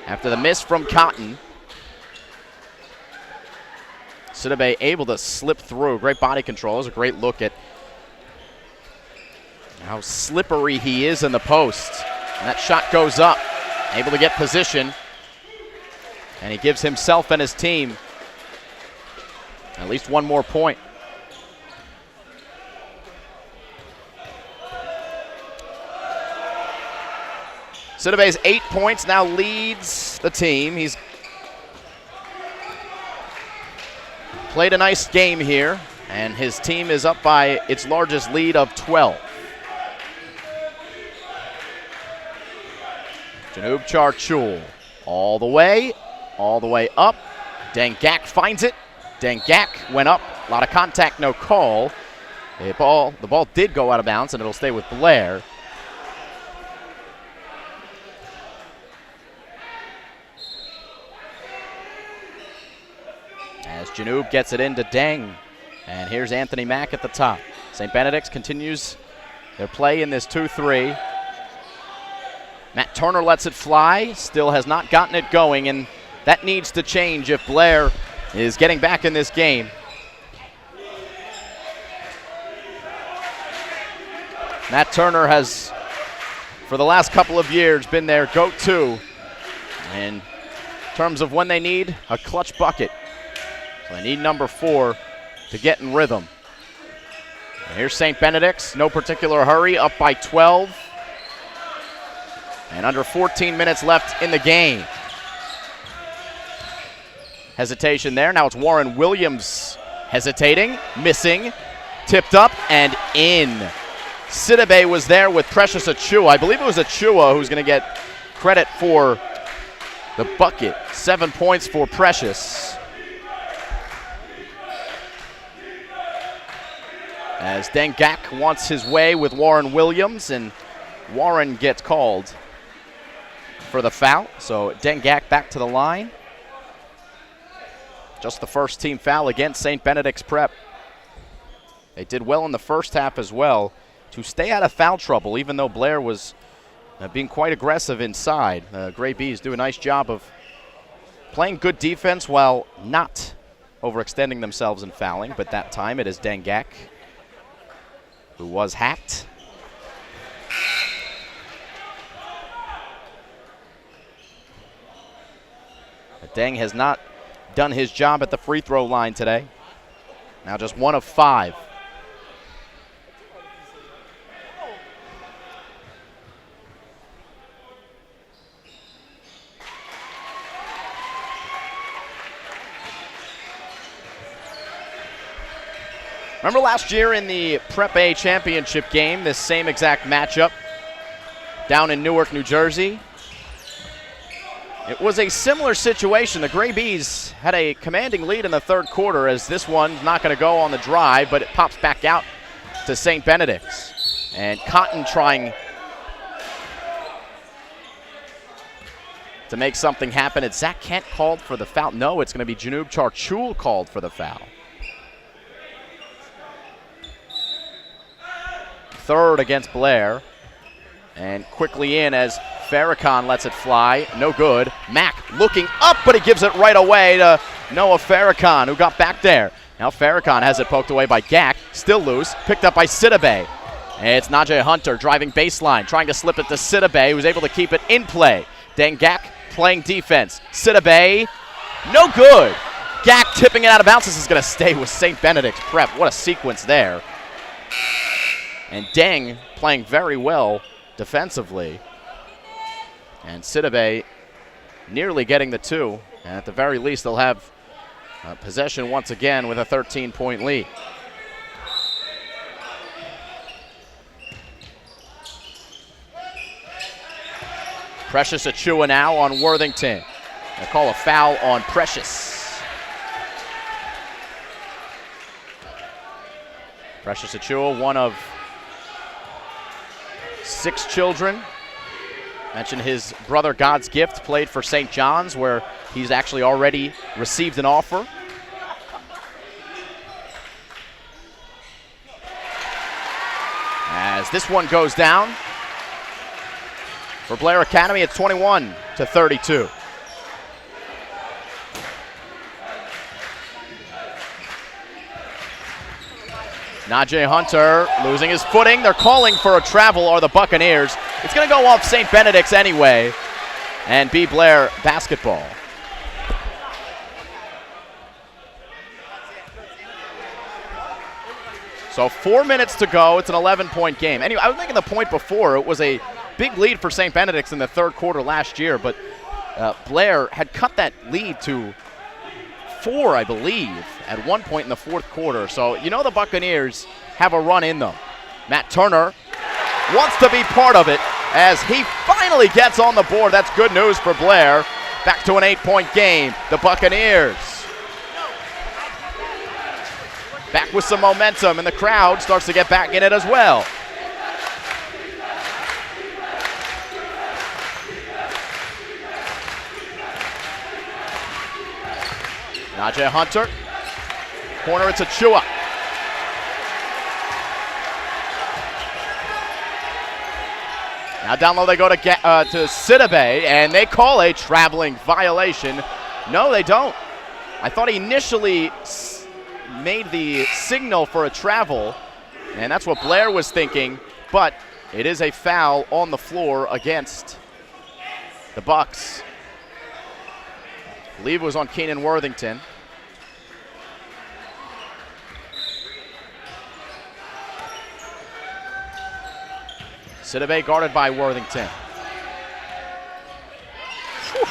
after the miss from Cotton. Sidibe able to slip through. Great body control. It was a great look at how slippery he is in the post. And that shot goes up. Able to get position. And he gives himself and his team at least one more point. Sidibe's 8 points now leads the team. He's played a nice game here, and his team is up by its largest lead of 12. Janub Charchul all the way up. Dengak finds it. Dengak went up. A lot of contact, no call. The ball did go out of bounds, and it'll stay with Blair. As Janub gets it into Deng. And here's Anthony Mack at the top. St. Benedict's continues their play in this 2-3. Matt Turner lets it fly, still has not gotten it going, and that needs to change if Blair is getting back in this game. Matt Turner has, for the last couple of years, been their go-to in terms of when they need a clutch bucket. So they need number 4 to get in rhythm. And here's St. Benedict's, no particular hurry, up by 12. And under 14 minutes left in the game. Hesitation there. Now it's Warren Williams hesitating, missing, tipped up, and in. Sidibe was there with Precious Achua. I believe it was Achua who's going to get credit for the bucket. 7 points for Precious. As Dengak wants his way with Warren Williams, and Warren gets called for the foul. So Dengak back to the line. Just the first team foul against St. Benedict's Prep. They did well in the first half as well to stay out of foul trouble, even though Blair was being quite aggressive inside. Gray Bees do a nice job of playing good defense while not overextending themselves in fouling, but that time it is Dengak who was hacked. But Deng has not done his job at the free throw line today. Now just 1 of 5. Remember last year in the Prep A championship game, this same exact matchup down in Newark, New Jersey? It was a similar situation. The Gray Bees had a commanding lead in the third quarter, as this one's not going to go on the drive, but it pops back out to St. Benedict's. And Cotton trying to make something happen. It's Zach Kent called for the foul. No, it's going to be Janub Charchul called for the foul. Third against Blair. And quickly in as Farrakhan lets it fly. No good. Mack looking up, but he gives it right away to Noah Farrakhan, who got back there. Now Farrakhan has it poked away by Gak. Still loose. Picked up by Sidibe. And it's Najee Hunter driving baseline, trying to slip it to Sidibe, who's able to keep it in play. Dengak playing defense. Sidibe, no good. Gak tipping it out of bounds. This is going to stay with St. Benedict's Prep. What a sequence there. And Deng playing very well defensively. And Sidibe nearly getting the 2. And at the very least, they'll have possession once again with a 13-point lead. Precious Achua now on Worthington. They call a foul on Precious. Precious Achua, one of 6 children. Mentioned his brother God's Gift played for St. John's, where he's actually already received an offer. As this one goes down, for Blair Academy, it's 21-32. Najee Hunter losing his footing. They're calling for a travel, are the Buccaneers. It's going to go off St. Benedict's anyway and be Blair basketball. So 4 minutes to go. It's an 11-point game. Anyway, I was making the point before. It was a big lead for St. Benedict's in the third quarter last year, but Blair had cut that lead to 4, I believe, at one point in the fourth quarter. So you know the Buccaneers have a run in them. Matt Turner wants to be part of it as he finally gets on the board. That's good news for Blair. Back to an 8-point game. The Buccaneers back with some momentum, and the crowd starts to get back in it as well. Najee Hunter. Corner, it's Achua. Now down low they go to Sidibe, and they call a traveling violation. No, they don't. I thought he initially made the signal for a travel, and that's what Blair was thinking, but it is a foul on the floor against the Bucks. I believe it was on Keenan Worthington. Sidibe guarded by Worthington. Whew.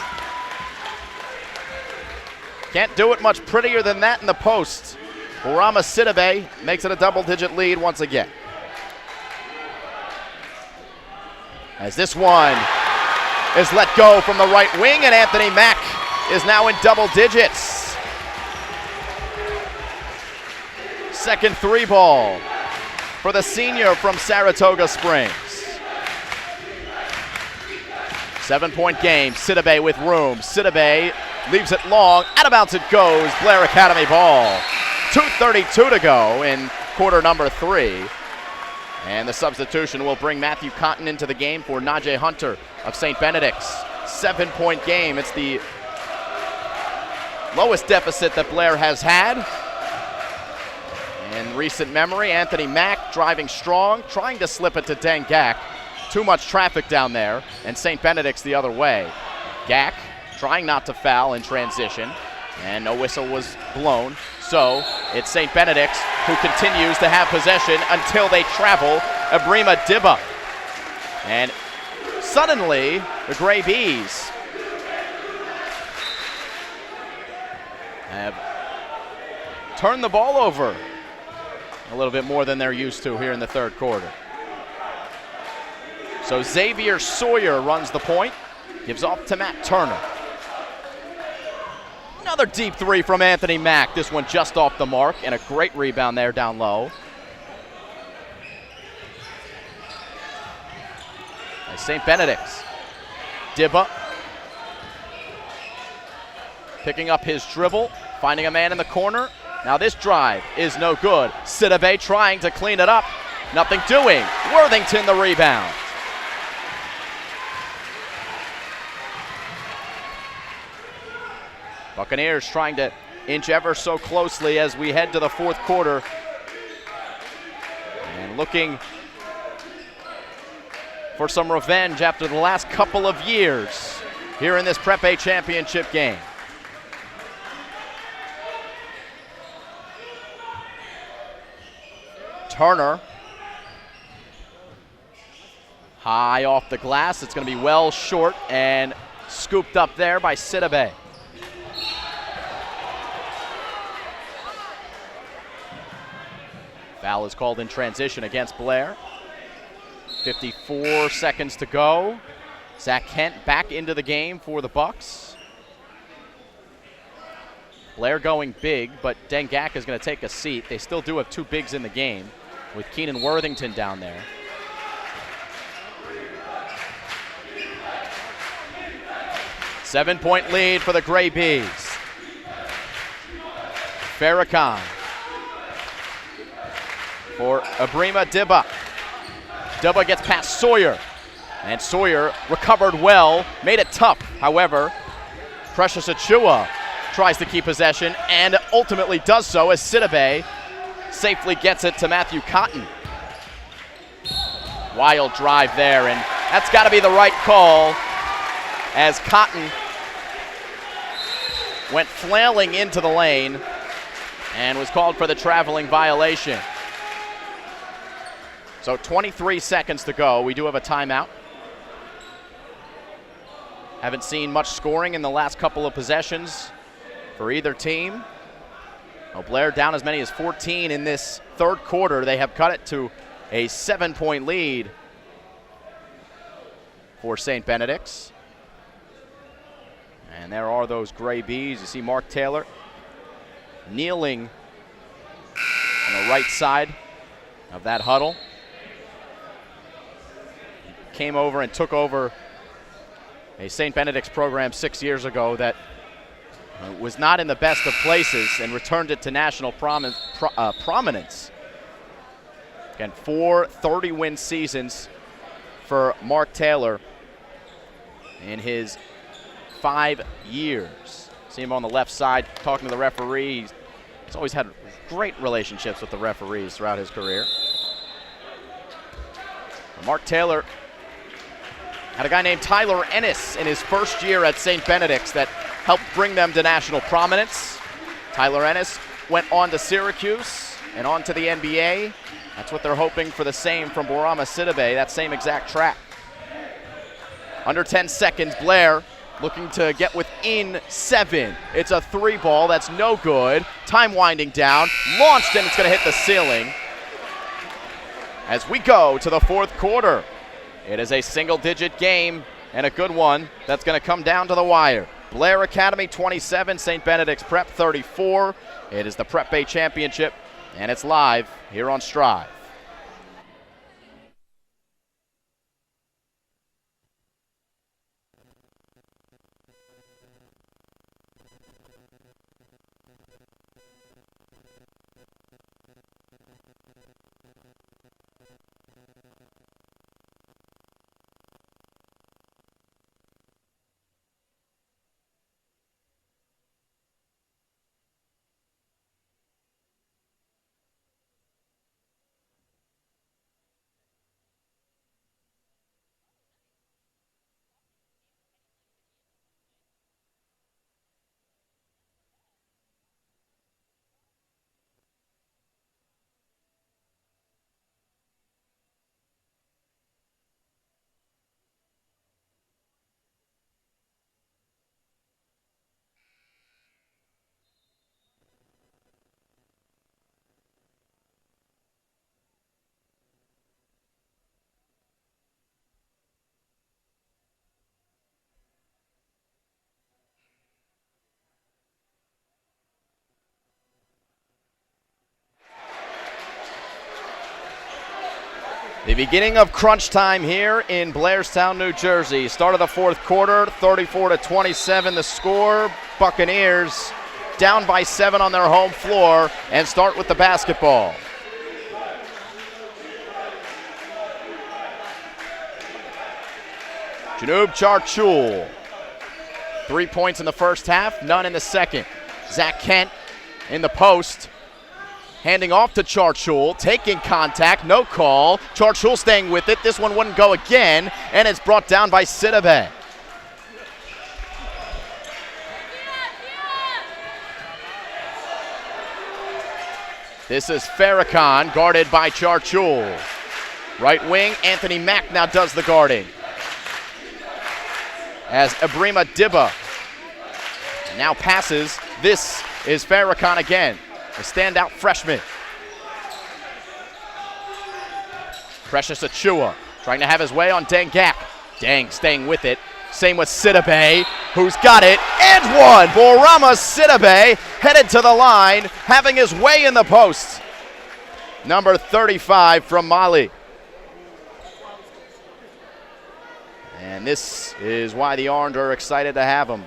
Can't do it much prettier than that in the post. Bourama Sidibe makes it a double-digit lead once again. As this one is let go from the right wing, and Anthony Mack is now in double digits. Second three ball for the senior from Saratoga Springs. 7-point game, Sidibe with room. Sidibe leaves it long, out of bounds it goes, Blair Academy ball. 2:32 to go in quarter number 3. And the substitution will bring Matthew Cotton into the game for Najee Hunter of St. Benedict's. 7-point game. It's the lowest deficit that Blair has had in recent memory. Anthony Mack driving strong, trying to slip it to Deng Gak. Too much traffic down there, and St. Benedict's the other way. Gak trying not to foul in transition, and no whistle was blown. So it's St. Benedict's who continues to have possession until they travel Ibrima Dibba. And suddenly, the Gray Bees have turned the ball over a little bit more than they're used to here in the third quarter. So Xavier Sawyer runs the point, gives off to Matt Turner. Another deep three from Anthony Mack. This one just off the mark, and a great rebound there down low. As St. Benedict's. Dibba picking up his dribble, finding a man in the corner. Now this drive is no good. Sidibe trying to clean it up. Nothing doing. Worthington the rebound. Buccaneers trying to inch ever so closely as we head to the fourth quarter. And looking for some revenge after the last couple of years here in this Prep A championship game. Turner. High off the glass. It's going to be well short and scooped up there by Sidibe. Foul is called in transition against Blair. 54 seconds to go. Zach Kent back into the game for the Bucks. Blair going big, but Deng Gak is going to take a seat. They still do have two bigs in the game with Keenan Worthington down there. Seven-point lead for the Gray Bees. Farrakhan for Ibrima Dibba. Dibba gets past Sawyer, and Sawyer recovered well, made it tough. However, Precious Achua tries to keep possession and ultimately does so as Sidibe safely gets it to Matthew Cotton. Wild drive there, and that's got to be the right call as Cotton went flailing into the lane and was called for the traveling violation. So 23 seconds to go. We do have a timeout. Haven't seen much scoring in the last couple of possessions for either team. Well, Blair down as many as 14 in this third quarter. They have cut it to a 7-point lead for St. Benedict's. And there are those Gray Bees. You see Mark Taylor kneeling on the right side of that huddle. Came over and took over a St. Benedict's program 6 years ago that was not in the best of places and returned it to national prominence. Again, 4 30-win seasons for Mark Taylor in his 5 years. See him on the left side talking to the referee. He's always had great relationships with the referees throughout his career. Mark Taylor had a guy named Tyler Ennis in his first year at St. Benedict's that helped bring them to national prominence. Tyler Ennis went on to Syracuse and on to the NBA. That's what they're hoping for, the same from Bourama Sidibe, that same exact track. Under 10 seconds, Blair looking to get within 7. It's a 3 ball, that's no good. Time winding down, launched, and it's gonna hit the ceiling. As we go to the 4th quarter, it is a single-digit game and a good one that's gonna come down to the wire. Blair Academy 27, St. Benedict's Prep 34. It is the Prep Bay Championship, and it's live here on Strive. The beginning of crunch time here in Blairstown, New Jersey. Start of the 4th quarter, 34-27 the score. Buccaneers down by 7 on their home floor and start with the basketball. Janub Charchul. 3 points in the first half, none in the second. Zach Kent in the post. Handing off to Charchul, taking contact, no call. Charchul staying with it. This one wouldn't go again, and it's brought down by Sidibe. This is Farrakhan, guarded by Charchul. Right wing, Anthony Mack now does the guarding. As Ibrima Dibba now passes, this is Farrakhan again. A standout freshman. Precious Achua trying to have his way on Dengak. Deng staying with it. Same with Sidibe, who's got it and one. Bourama Sidibe headed to the line, having his way in the post. Number 35 from Mali. And this is why the Orange are excited to have him.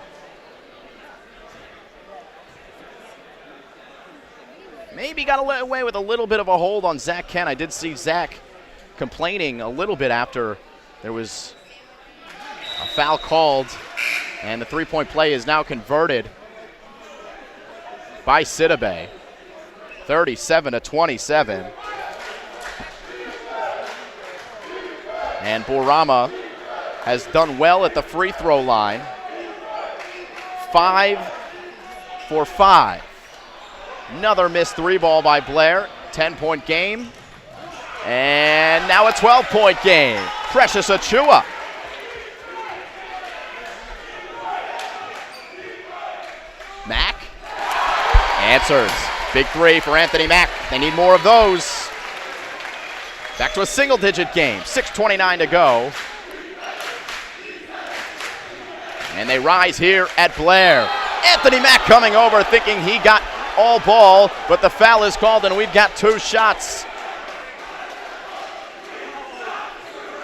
Maybe got away with a little bit of a hold on Zach Kent. I did see Zach complaining a little bit after there was a foul called, and the 3-point play is now converted by Sidibe. 37-27. And Bourama has done well at the free throw line. 5 for 5. Another missed 3-ball by Blair. 10-point game. And now a 12-point game. Precious Achua. Mack answers. Big 3 for Anthony Mack. They need more of those. Back to a single-digit game. 6:29 to go. And they rise here at Blair. Anthony Mack coming over thinking he got all ball, but the foul is called and we've got 2 shots.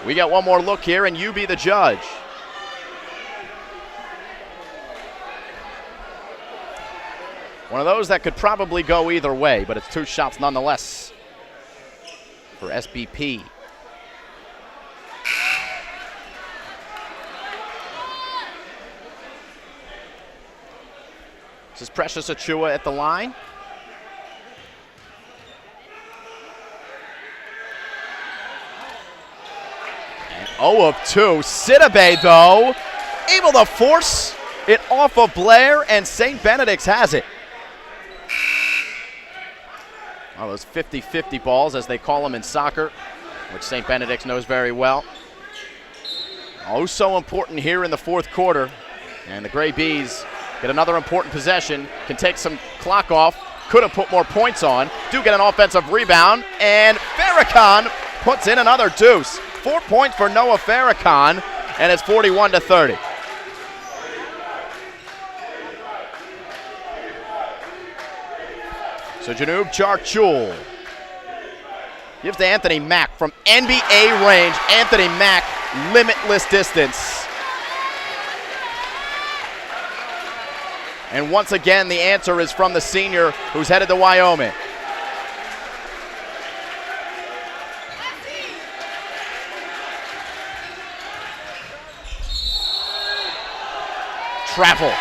We got one more look here and you be the judge. One of those that could probably go either way, but it's 2 shots nonetheless for SBP. This is Precious Achua at the line. And 0 of 2. Sidibe, though, able to force it off of Blair, and St. Benedict's has it. Well, those 50-50 balls, as they call them in soccer, which St. Benedict knows very well. Oh, so important here in the fourth quarter. And the Gray Bees get another important possession, can take some clock off, could have put more points on, do get an offensive rebound, and Farrakhan puts in another deuce. 4 points for Noah Farrakhan, and it's 41-30. So Janoob Charchul gives to Anthony Mack from NBA range. Anthony Mack, limitless distance. And once again, the answer is from the senior who's headed to Wyoming. Travel.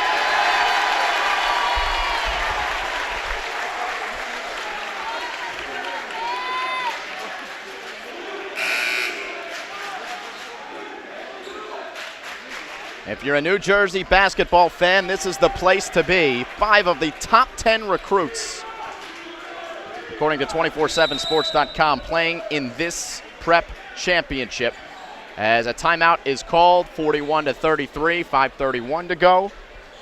If you're a New Jersey basketball fan, this is the place to be. 5 of the top 10 recruits, according to 247sports.com, playing in this prep championship. As a timeout is called, 41-33, 5:31 to go.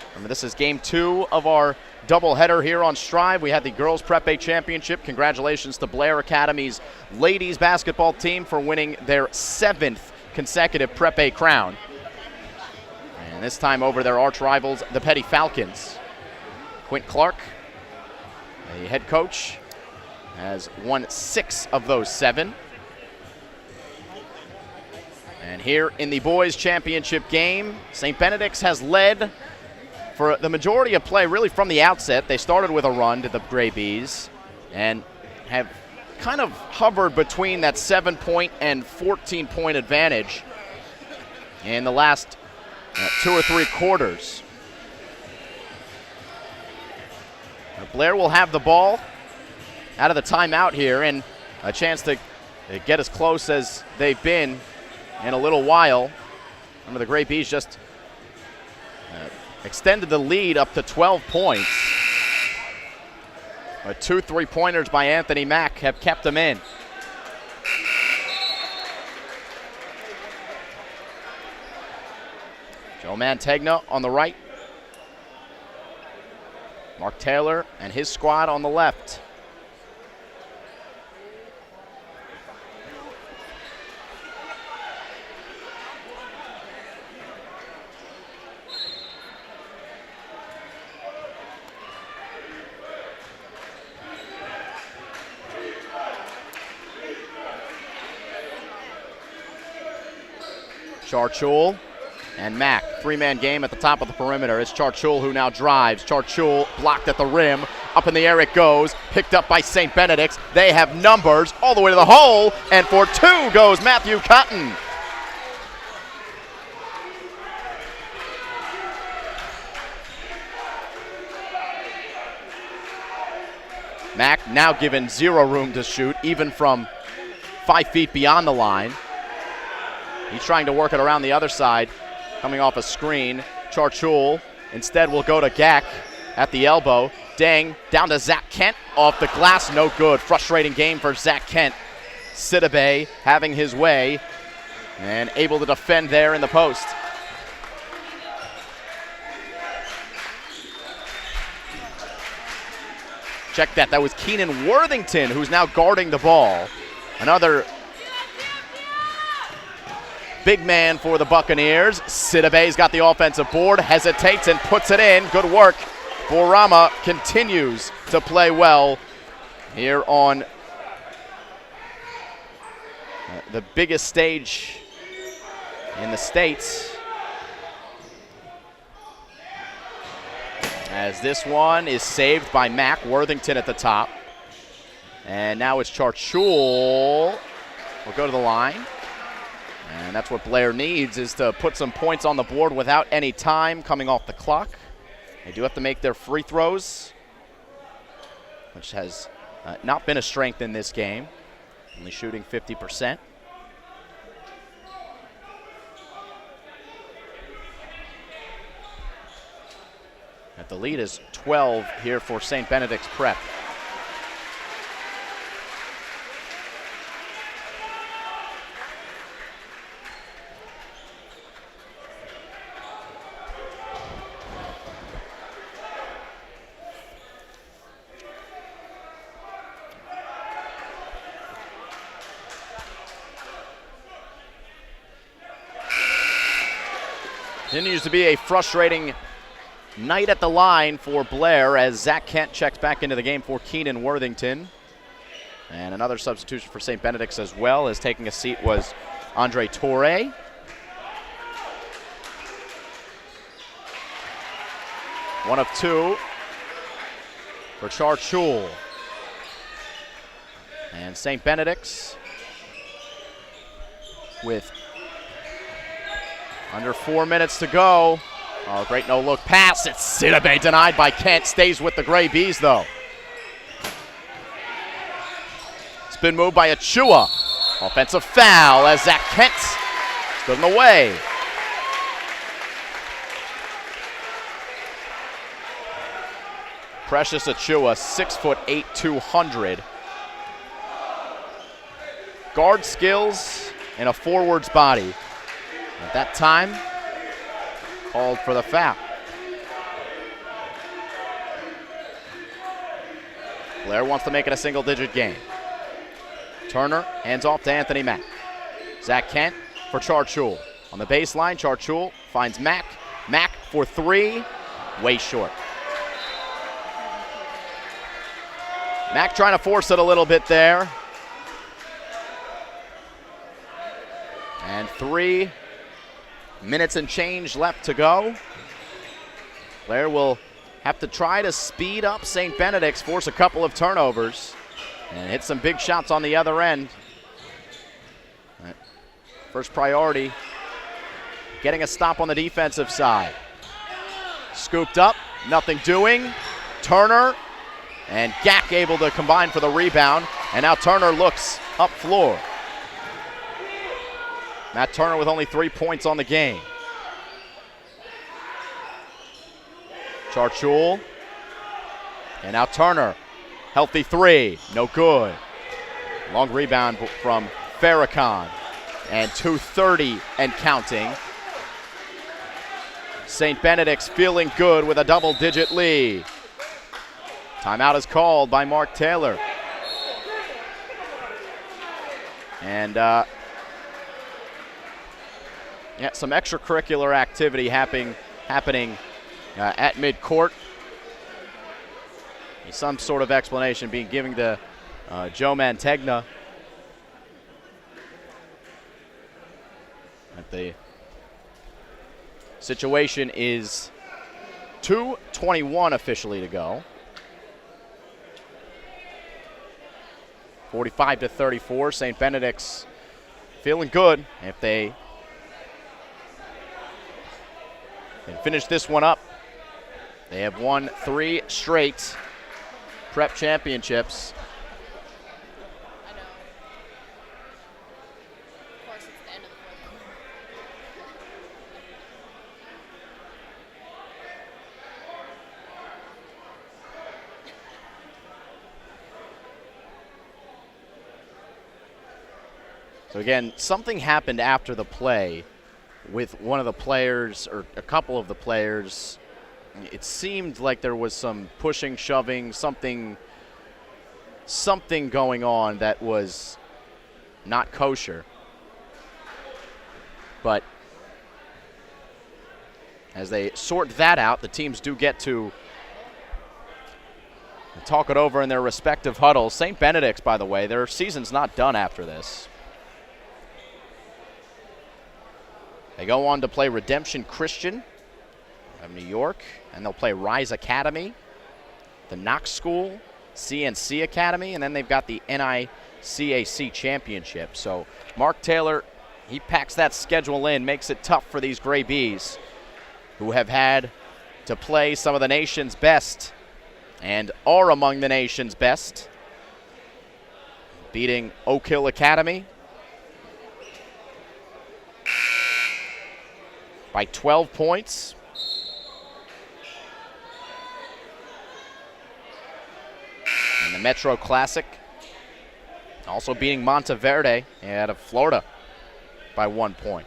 Remember, this is game 2 of our doubleheader here on Strive. We had the Girls Prep A Championship. Congratulations to Blair Academy's ladies basketball team for winning their 7th consecutive Prep A crown. And this time over their arch rivals, the Petty Falcons. Quint Clark, the head coach, has won 6 of those 7. And here in the boys' championship game, St. Benedict's has led for the majority of play, really from the outset. They started with a run to the Gray Bees and have kind of hovered between that 7-point and 14-point advantage in the last 2 or 3 quarters. Blair will have the ball out of the timeout here, and a chance to get as close as they've been in a little while. Remember, the Gray Bees just extended the lead up to 12 points. But 2 3-pointers by Anthony Mack have kept them in. Joe Mantegna on the right. Mark Taylor and his squad on the left. Charchul and Mack, 3-man game at the top of the perimeter. It's Charchul who now drives. Charchul blocked at the rim. Up in the air it goes. Picked up by St. Benedict's. They have numbers all the way to the hole. And for 2 goes Matthew Cotton. Mack now given 0 room to shoot, even from 5 feet beyond the line. He's trying to work it around the other side, coming off a screen. Charchul instead will go to Gak at the elbow. Dang, down to Zach Kent off the glass, no good. Frustrating game for Zach Kent. Sidibe having his way and able to defend there in the post. Check that, that was Keenan Worthington who's now guarding the ball. Another big man for the Buccaneers. Sidibe's got the offensive board, hesitates and puts it in. Good work. Borama continues to play well here on the biggest stage in the States. As this one is saved by Mack. Worthington at the top. And now it's Charchul. We'll go to the line. And that's what Blair needs, is to put some points on the board without any time coming off the clock. They do have to make their free throws, which has not been a strength in this game, only shooting 50%. But the lead is 12 here for St. Benedict's Prep. Continues to be a frustrating night at the line for Blair as Zach Kent checks back into the game for Keenan Worthington. And another substitution for St. Benedict's as well, as taking a seat was Andre Torre. One of two for Charchul. And St. Benedict's with under 4 minutes to go. Oh, great no-look pass. It's Sidibe denied by Kent. Stays with the Gray Bees, though. Spin move by Achua. Offensive foul as Zach Kent stood in the way. Precious Achua, 6'8", 200. Guard skills and a forward's body. At that time, called for the foul. Blair wants to make it a single-digit game. Turner hands off to Anthony Mack. Zach Kent for Charchul. On the baseline, Charchul finds Mack. Mack for three, way short. Mack trying to force it a little bit there. And 3 minutes and change left to go. Blair will have to try to speed up St. Benedict's, force a couple of turnovers, and hit some big shots on the other end. First priority, getting a stop on the defensive side. Scooped up, nothing doing. Turner and Gack able to combine for the rebound, and now Turner looks up floor. Matt Turner with only 3 points on the game. Charchul. And now Turner. Healthy three. No good. Long rebound from Farrakhan. And 2:30 and counting. St. Benedict's feeling good with a double-digit lead. Timeout is called by Mark Taylor. And some extracurricular activity happening at midcourt. Some sort of explanation being given to Joe Mantegna. The situation is 2:21 officially to go. 45-34. St. Benedict's feeling good if they can finish this one up. They have won 3 straight prep championships. I know. Of course, it's the end of the fourth quarter. So again, something happened after the play with one of the players, or a couple of the players. It seemed like there was some pushing, shoving, something going on that was not kosher. But as they sort that out, the teams do get to talk it over in their respective huddles. St. Benedict's, by the way, their season's not done after this. They go on to play Redemption Christian of New York, and they'll play Rise Academy, the Knox School, CNC Academy, and then they've got the NICAC Championship. So Mark Taylor, he packs that schedule in, makes it tough for these Gray Bees, who have had to play some of the nation's best and are among the nation's best, beating Oak Hill Academy by 12 points. And the Metro Classic also beating Monteverde out of Florida by 1 point.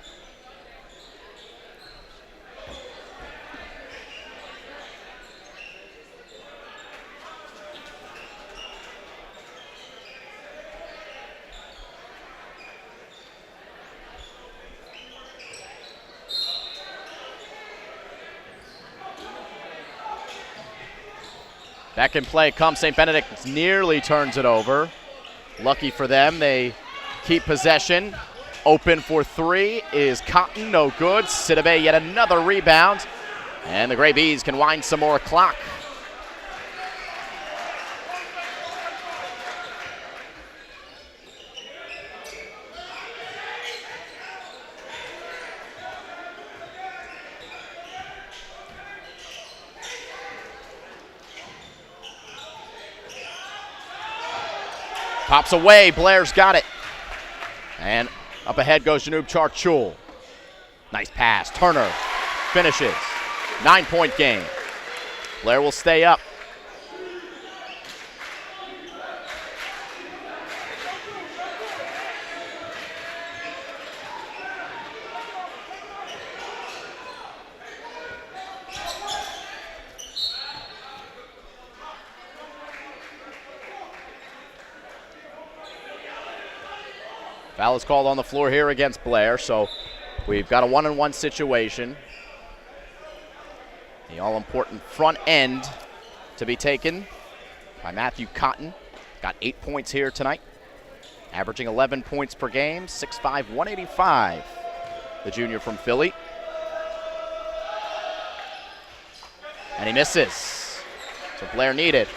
Back in play comes St. Benedict, nearly turns it over. Lucky for them, they keep possession. Open for three is Cotton, no good. Sidibe yet another rebound. And the Gray Bees can wind some more clock. Pops away, Blair's got it. And up ahead goes Janub Charchul. Nice pass, Turner finishes. 9-point game. Blair will stay up. Foul is called on the floor here against Blair, so we've got a 1-on-1 situation. The all-important front end to be taken by Matthew Cotton. Got 8 points here tonight, averaging 11 points per game, 6'5", 185, the junior from Philly. And he misses, so Blair needed.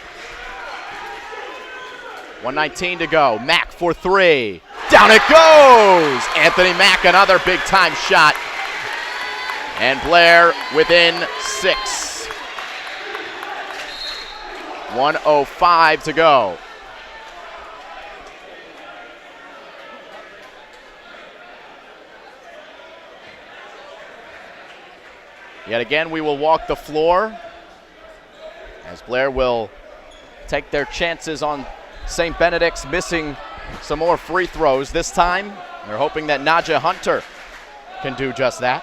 1:19 to go, Mack for three. Down it goes! Anthony Mack, another big-time shot. And Blair within 6. 1:05 to go. Yet again, we will walk the floor as Blair will take their chances on St. Benedict's missing some more free throws. This time, they're hoping that Naja Hunter can do just that.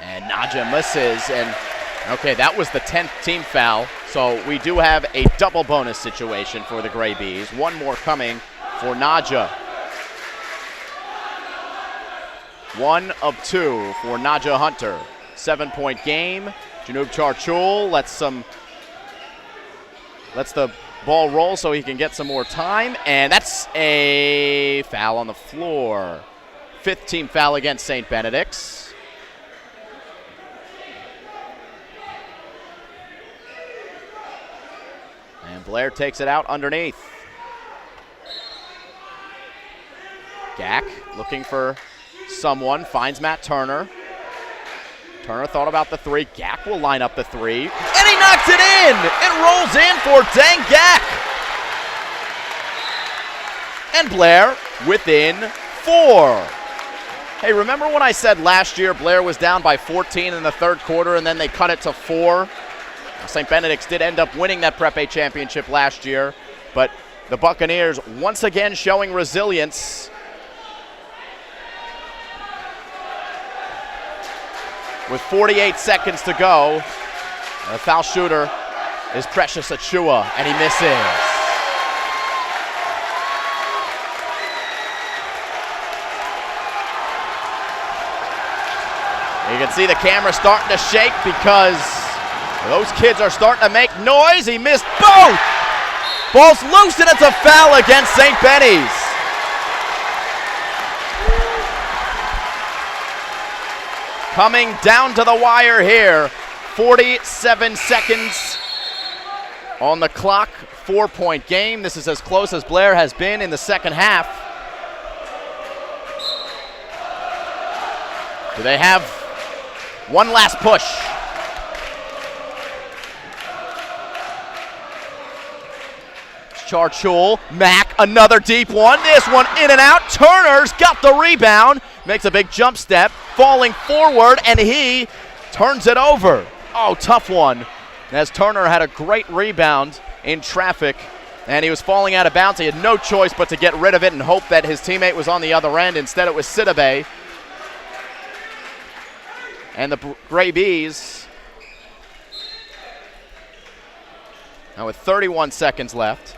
And Naja misses, and okay, that was the 10th team foul, so we do have a double bonus situation for the Gray Bees. One more coming for Naja. 1 of 2 for Naja Hunter. 7-point game. Janub Charchul lets the ball roll so he can get some more time, and that's a foul on the floor. 5th team foul against St. Benedict's. And Blair takes it out underneath. Gack looking for someone, finds Matt Turner. Turner thought about the three. Gack will line up the three. And he knocks it in! It rolls in for Deng Gack. And Blair within 4. Hey, remember when I said last year Blair was down by 14 in the third quarter and then they cut it to 4? St. Benedict's did end up winning that Prep A championship last year, but the Buccaneers once again showing resilience. With 48 seconds to go, the foul shooter is Precious Achua, and he misses. You can see the camera starting to shake because those kids are starting to make noise. He missed both. Ball's loose, and it's a foul against St. Benny's. Coming down to the wire here. 47 seconds on the clock. 4-point game. This is as close as Blair has been in the second half. Do they have one last push? Charchul, Mack, another deep one. This one in and out. Turner's got the rebound. Makes a big jump step, falling forward, and he turns it over. Oh, tough one. As Turner had a great rebound in traffic, and he was falling out of bounds. He had no choice but to get rid of it and hope that his teammate was on the other end. Instead, it was Sidibe. And the Gray Bees, now with 31 seconds left,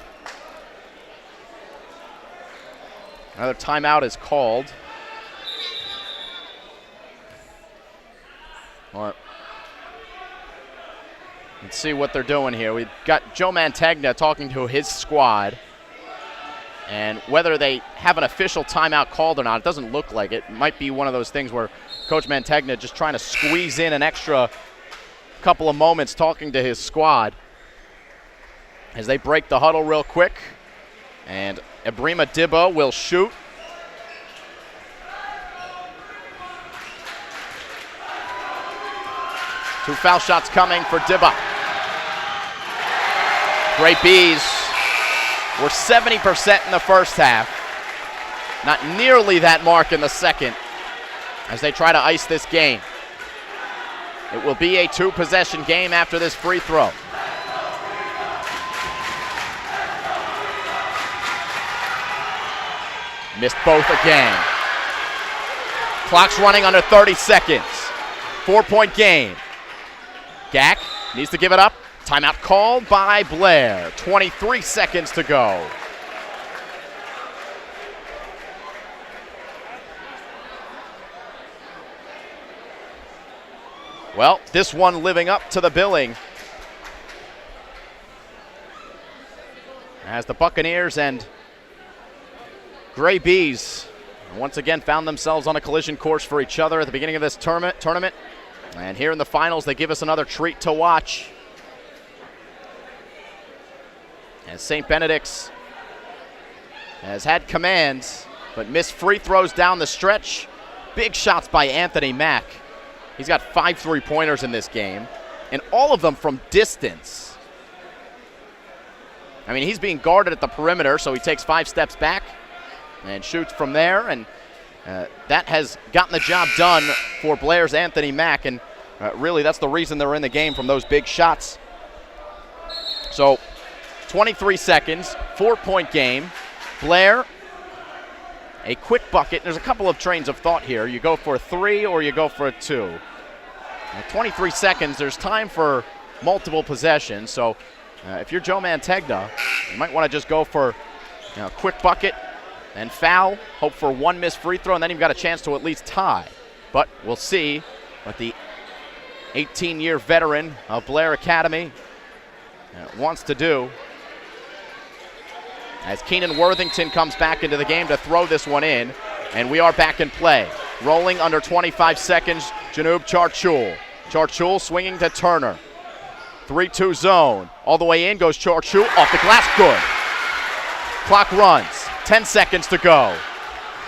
Another timeout is called. Let's see what they're doing here. We've got Joe Mantegna talking to his squad. And whether they have an official timeout called or not, it doesn't look like it. It might be one of those things where Coach Mantegna just trying to squeeze in an extra couple of moments talking to his squad as they break the huddle real quick. And Ibrima Dibba will shoot. Two foul shots coming for Dibba. Great Bees were 70% in the first half. Not nearly that mark in the second as they try to ice this game. It will be a two-possession game after this free throw. Missed both again. Clock's running under 30 seconds. 4-point game. Gack needs to give it up. Timeout called by Blair. 23 seconds to go. Well, this one living up to the billing as the Buccaneers and Gray Bees once again found themselves on a collision course for each other at the beginning of this tournament. And here in the finals, they give us another treat to watch. As St. Benedict's has had commands, but missed free throws down the stretch. Big shots by Anthony Mack. He's got 5 3-pointers in this game, and all of them from distance. I mean, he's being guarded at the perimeter, so he takes 5 steps back and shoots from there, and that has gotten the job done for Blair's Anthony Mack, and really that's the reason they're in the game, from those big shots. So 23 seconds, 4-point game. Blair, a quick bucket. There's a couple of trains of thought here. You go for a 3 or you go for a 2. 23 seconds, there's time for multiple possessions. So if you're Joe Mantegna, you might want to just go for a quick bucket and foul, hope for 1 missed free throw, and then you've got a chance to at least tie. But we'll see what the 18-year veteran of Blair Academy wants to do. As Keenan Worthington comes back into the game to throw this one in, and we are back in play. Rolling under 25 seconds, Janub Charchul. Charchul swinging to Turner. 3-2 zone. All the way in goes Charchul. Off the glass, good. Clock runs. 10 seconds to go.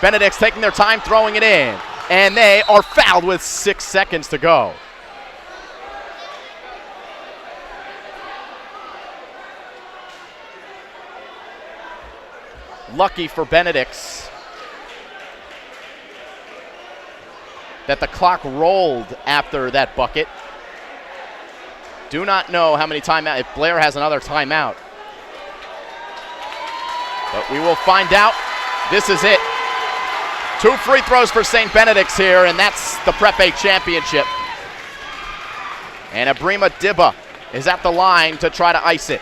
Benedict's taking their time throwing it in, and they are fouled with 6 seconds to go. Lucky for Benedict's that the clock rolled after that bucket. Do not know how many timeouts, if Blair has another timeout. But we will find out. This is it. 2 free throws for St. Benedict's here, and that's the Prep A championship. And Ibrima Dibba is at the line to try to ice it.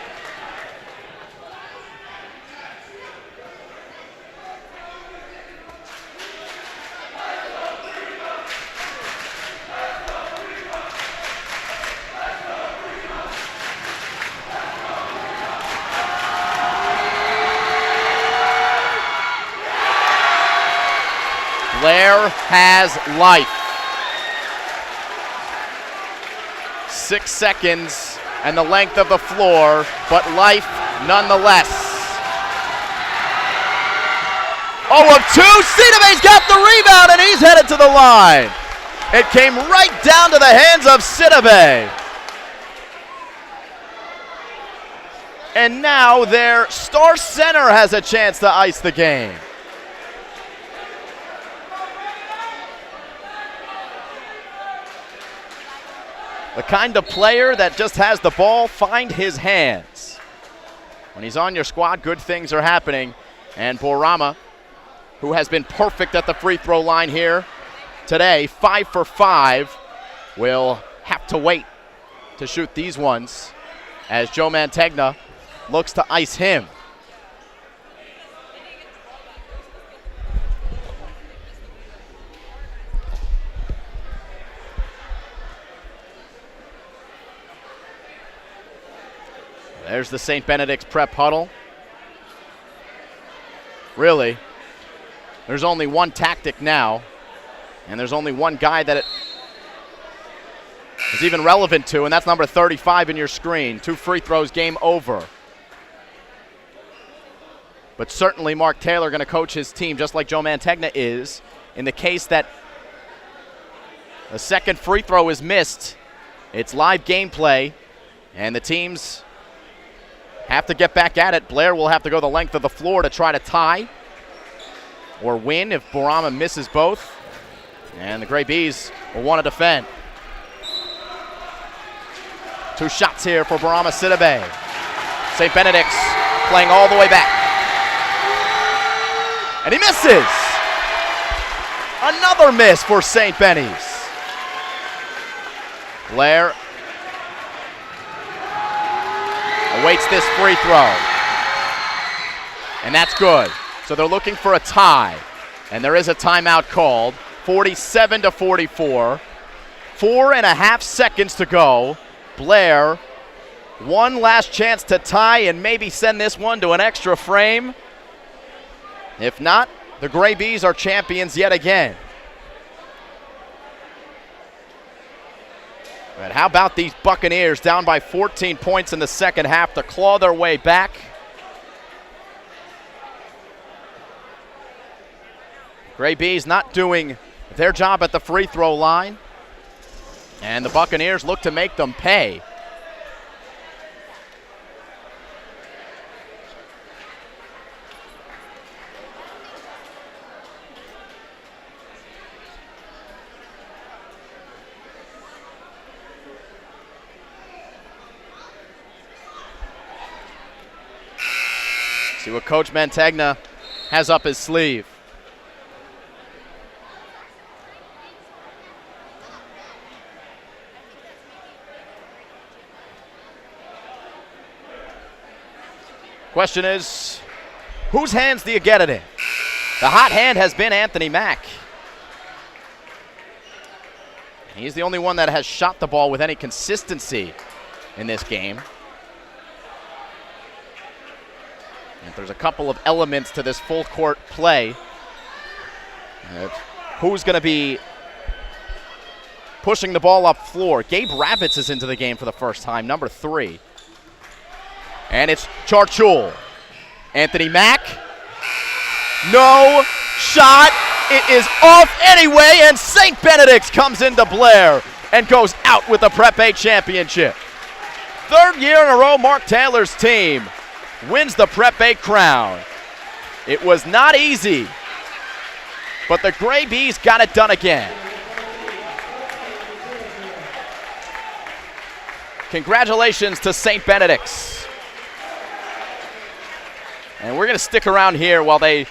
Blair has life. 6 seconds and the length of the floor, but life nonetheless. 0 of 2, Sidibe's got the rebound and he's headed to the line. It came right down to the hands of Sidibe. And now their star center has a chance to ice the game. The kind of player that just has the ball find his hands. When he's on your squad, good things are happening. And Borama, who has been perfect at the free throw line here today, 5 for 5, will have to wait to shoot these ones as Joe Mantegna looks to ice him. There's the St. Benedict's prep huddle. Really, there's only one tactic now, and there's only one guy that it is even relevant to, and that's number 35 in your screen. 2 free throws, game over. But certainly Mark Taylor going to coach his team just like Joe Mantegna is. In the case that a second free throw is missed, it's live gameplay, and the teams have to get back at it. Blair will have to go the length of the floor to try to tie or win if Borama misses both. And the Gray Bees will want to defend. 2 shots here for Borama Sidibe. St. Benedict's playing all the way back. And he misses! Another miss for St. Benny's. Blair awaits this free throw. And that's good. So they're looking for a tie. And there is a timeout called. 47-44. 4.5 seconds to go. Blair, one last chance to tie and maybe send this one to an extra frame. If not, the Gray Bees are champions yet again. But how about these Buccaneers down by 14 points in the second half to claw their way back? Gray Bees not doing their job at the free throw line. And the Buccaneers look to make them pay. See what Coach Mantegna has up his sleeve. Question is, whose hands do you get it in? The hot hand has been Anthony Mack. He's the only one that has shot the ball with any consistency in this game. And there's a couple of elements to this full court play. Who's going to be pushing the ball up floor? Gabe Ravitz is into the game for the first time, number 3. And it's Charchul. Anthony Mack. No shot. It is off anyway, and St. Benedict's comes into Blair and goes out with the Prep A championship. 3rd year in a row, Mark Taylor's team wins the Prep A crown. It was not easy, but the Gray Bees got it done again. Congratulations to St. Benedict's. And we're going to stick around here while they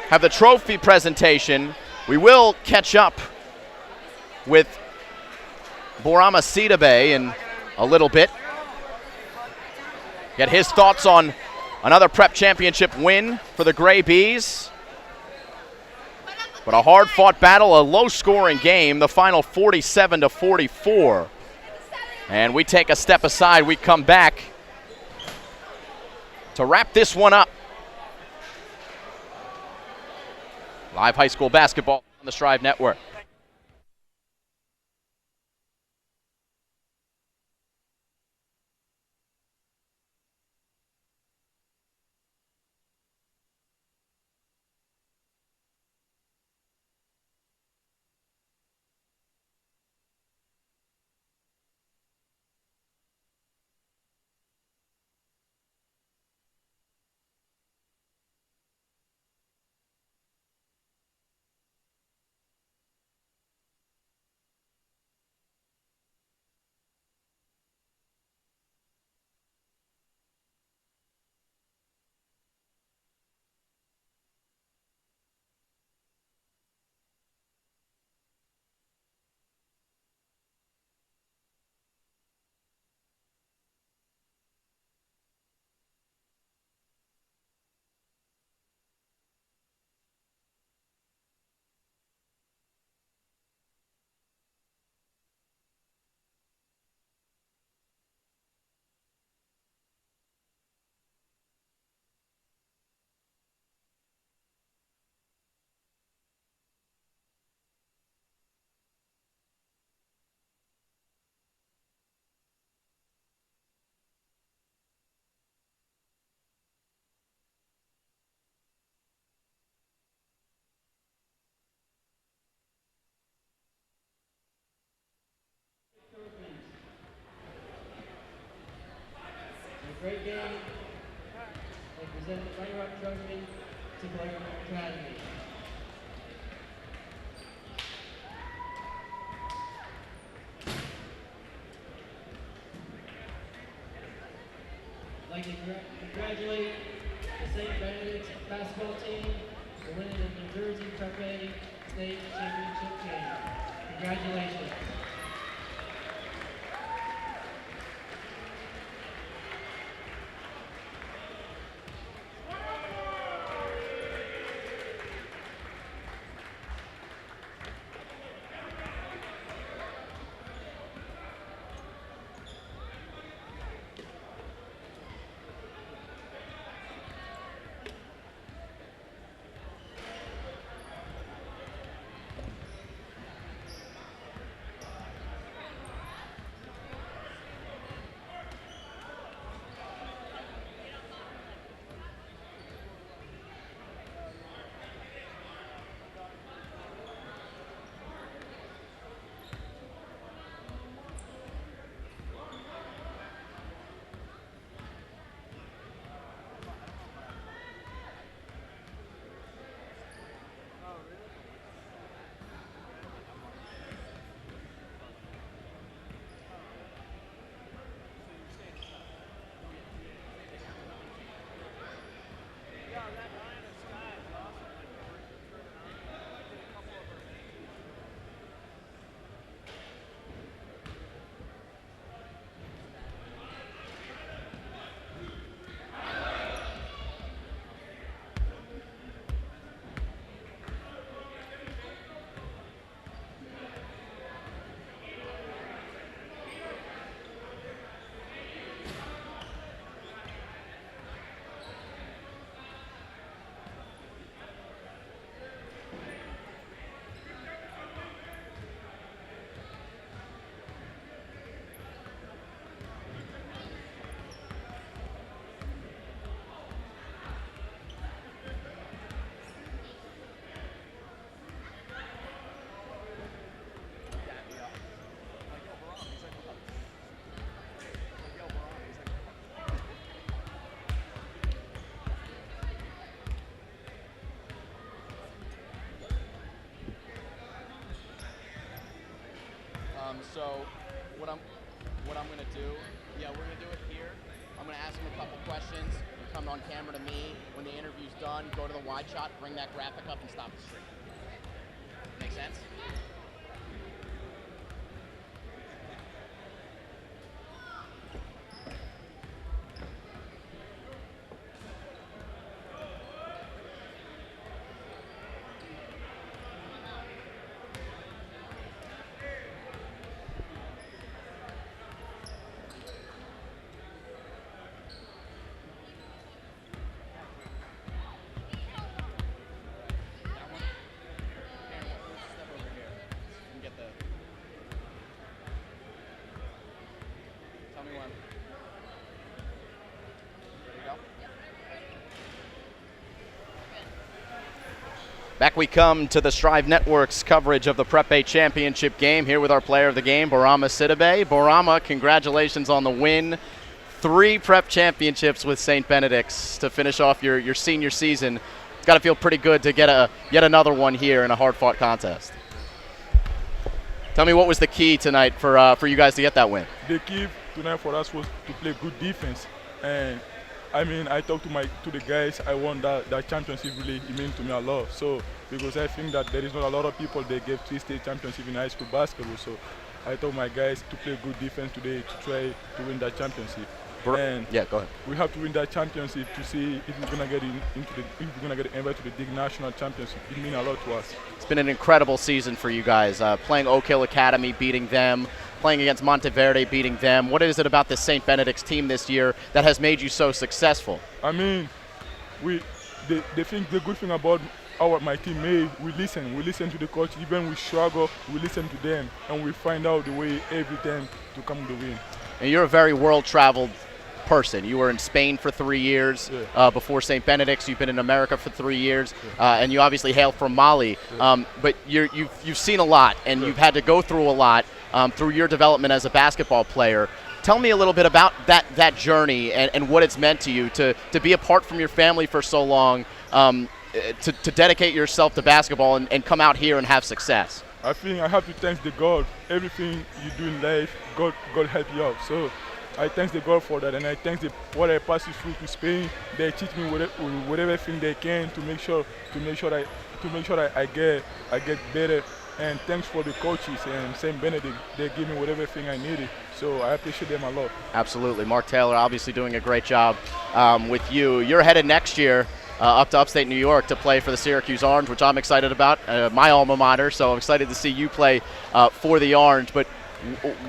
have the trophy presentation. We will catch up with Borama Sidibe in a little bit. Get his thoughts on another prep championship win for the Gray Bees. But a hard-fought battle, a low-scoring game, the final 47-44. And we take a step aside. We come back to wrap this one up. Live high school basketball on the Strive Network. to Blair Academy. I'd like to congratulate the St. Benedict basketball team for winning the New Jersey Prep A State Championship game. Congratulations. So what I'm gonna do, we're gonna do it here. I'm gonna ask him a couple questions. You come on camera to me. When the interview's done, go to the wide shot, bring that graphic up, and stop the stream. Make sense? Back we come to the Strive Network's coverage of the Prep A Championship game, here with our player of the game, Bourama Sidibe. Bourama, congratulations on the win. 3 Prep championships with St. Benedict's to finish off your senior season. Got to feel pretty good to get yet another one here in a hard-fought contest. Tell me, what was the key tonight for you guys to get that win? The key tonight for us was to play good defense, and I mean, I talked to the guys. I won that championship. Really, it meant to me a lot. So because I think that there is not a lot of people they gave 3 state championship in high school basketball. So I told my guys to play good defense today to try to win that championship. And yeah, go ahead. We have to win that championship to see if we're gonna get if we're gonna get invited to the big national championship. It means a lot to us. It's been an incredible season for you guys. Playing Oak Hill Academy, beating them. Playing against Monteverde, beating them. What is it about the St. Benedict's team this year that has made you so successful? I mean, the good thing about my team, we listen to the coach. Even we struggle, we listen to them, and we find out the way every time to come to win. And you're a very world-traveled person. You were in Spain for 3 years before St. Benedict's. You've been in America for 3 years, and you obviously hail from Mali. But you've seen a lot, and you've had to go through a lot through your development as a basketball player. Tell me a little bit about that journey and what it's meant to you to be apart from your family for so long, to dedicate yourself to basketball and come out here and have success? I think I have to thank the God. Everything you do in life, God help you out. So I thank the God for that, and I thank what I pass through to Spain. They teach me whatever thing they can to make sure I get better. And thanks for the coaches and St. Benedict. They give me whatever thing I needed. So I appreciate them a lot. Absolutely. Mark Taylor obviously doing a great job with you. You're headed next year up to upstate New York to play for the Syracuse Orange, which I'm excited about, my alma mater. So I'm excited to see you play for the Orange. But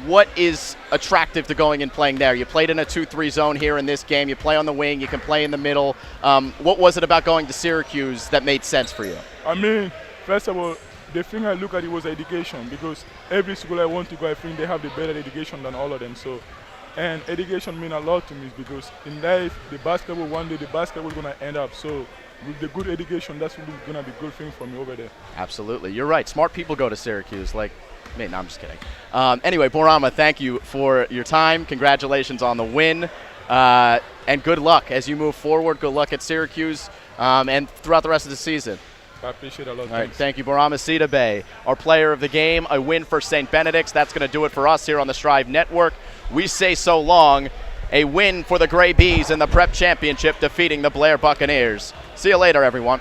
what is attractive to going and playing there? You played in a 2-3 zone here in this game. You play on the wing. You can play in the middle. What was it about going to Syracuse that made sense for you? I mean, first of all, the thing I look at it was education, because every school I want to go, I think they have the better education than all of them. So, and education means a lot to me, because in life, one day the basketball is going to end up. So with the good education, that's really going to be a good thing for me over there. Absolutely. You're right. Smart people go to Syracuse. Like me. No, I'm just kidding. Anyway, Bourama, thank you for your time. Congratulations on the win. And good luck as you move forward. Good luck at Syracuse and throughout the rest of the season. I appreciate it a lot. All right, thank you, Bourama Sidibe, our player of the game. A win for St. Benedict's. That's going to do it for us here on the Strive Network. We say so long. A win for the Gray Bees in the Prep Championship, defeating the Blair Buccaneers. See you later, everyone.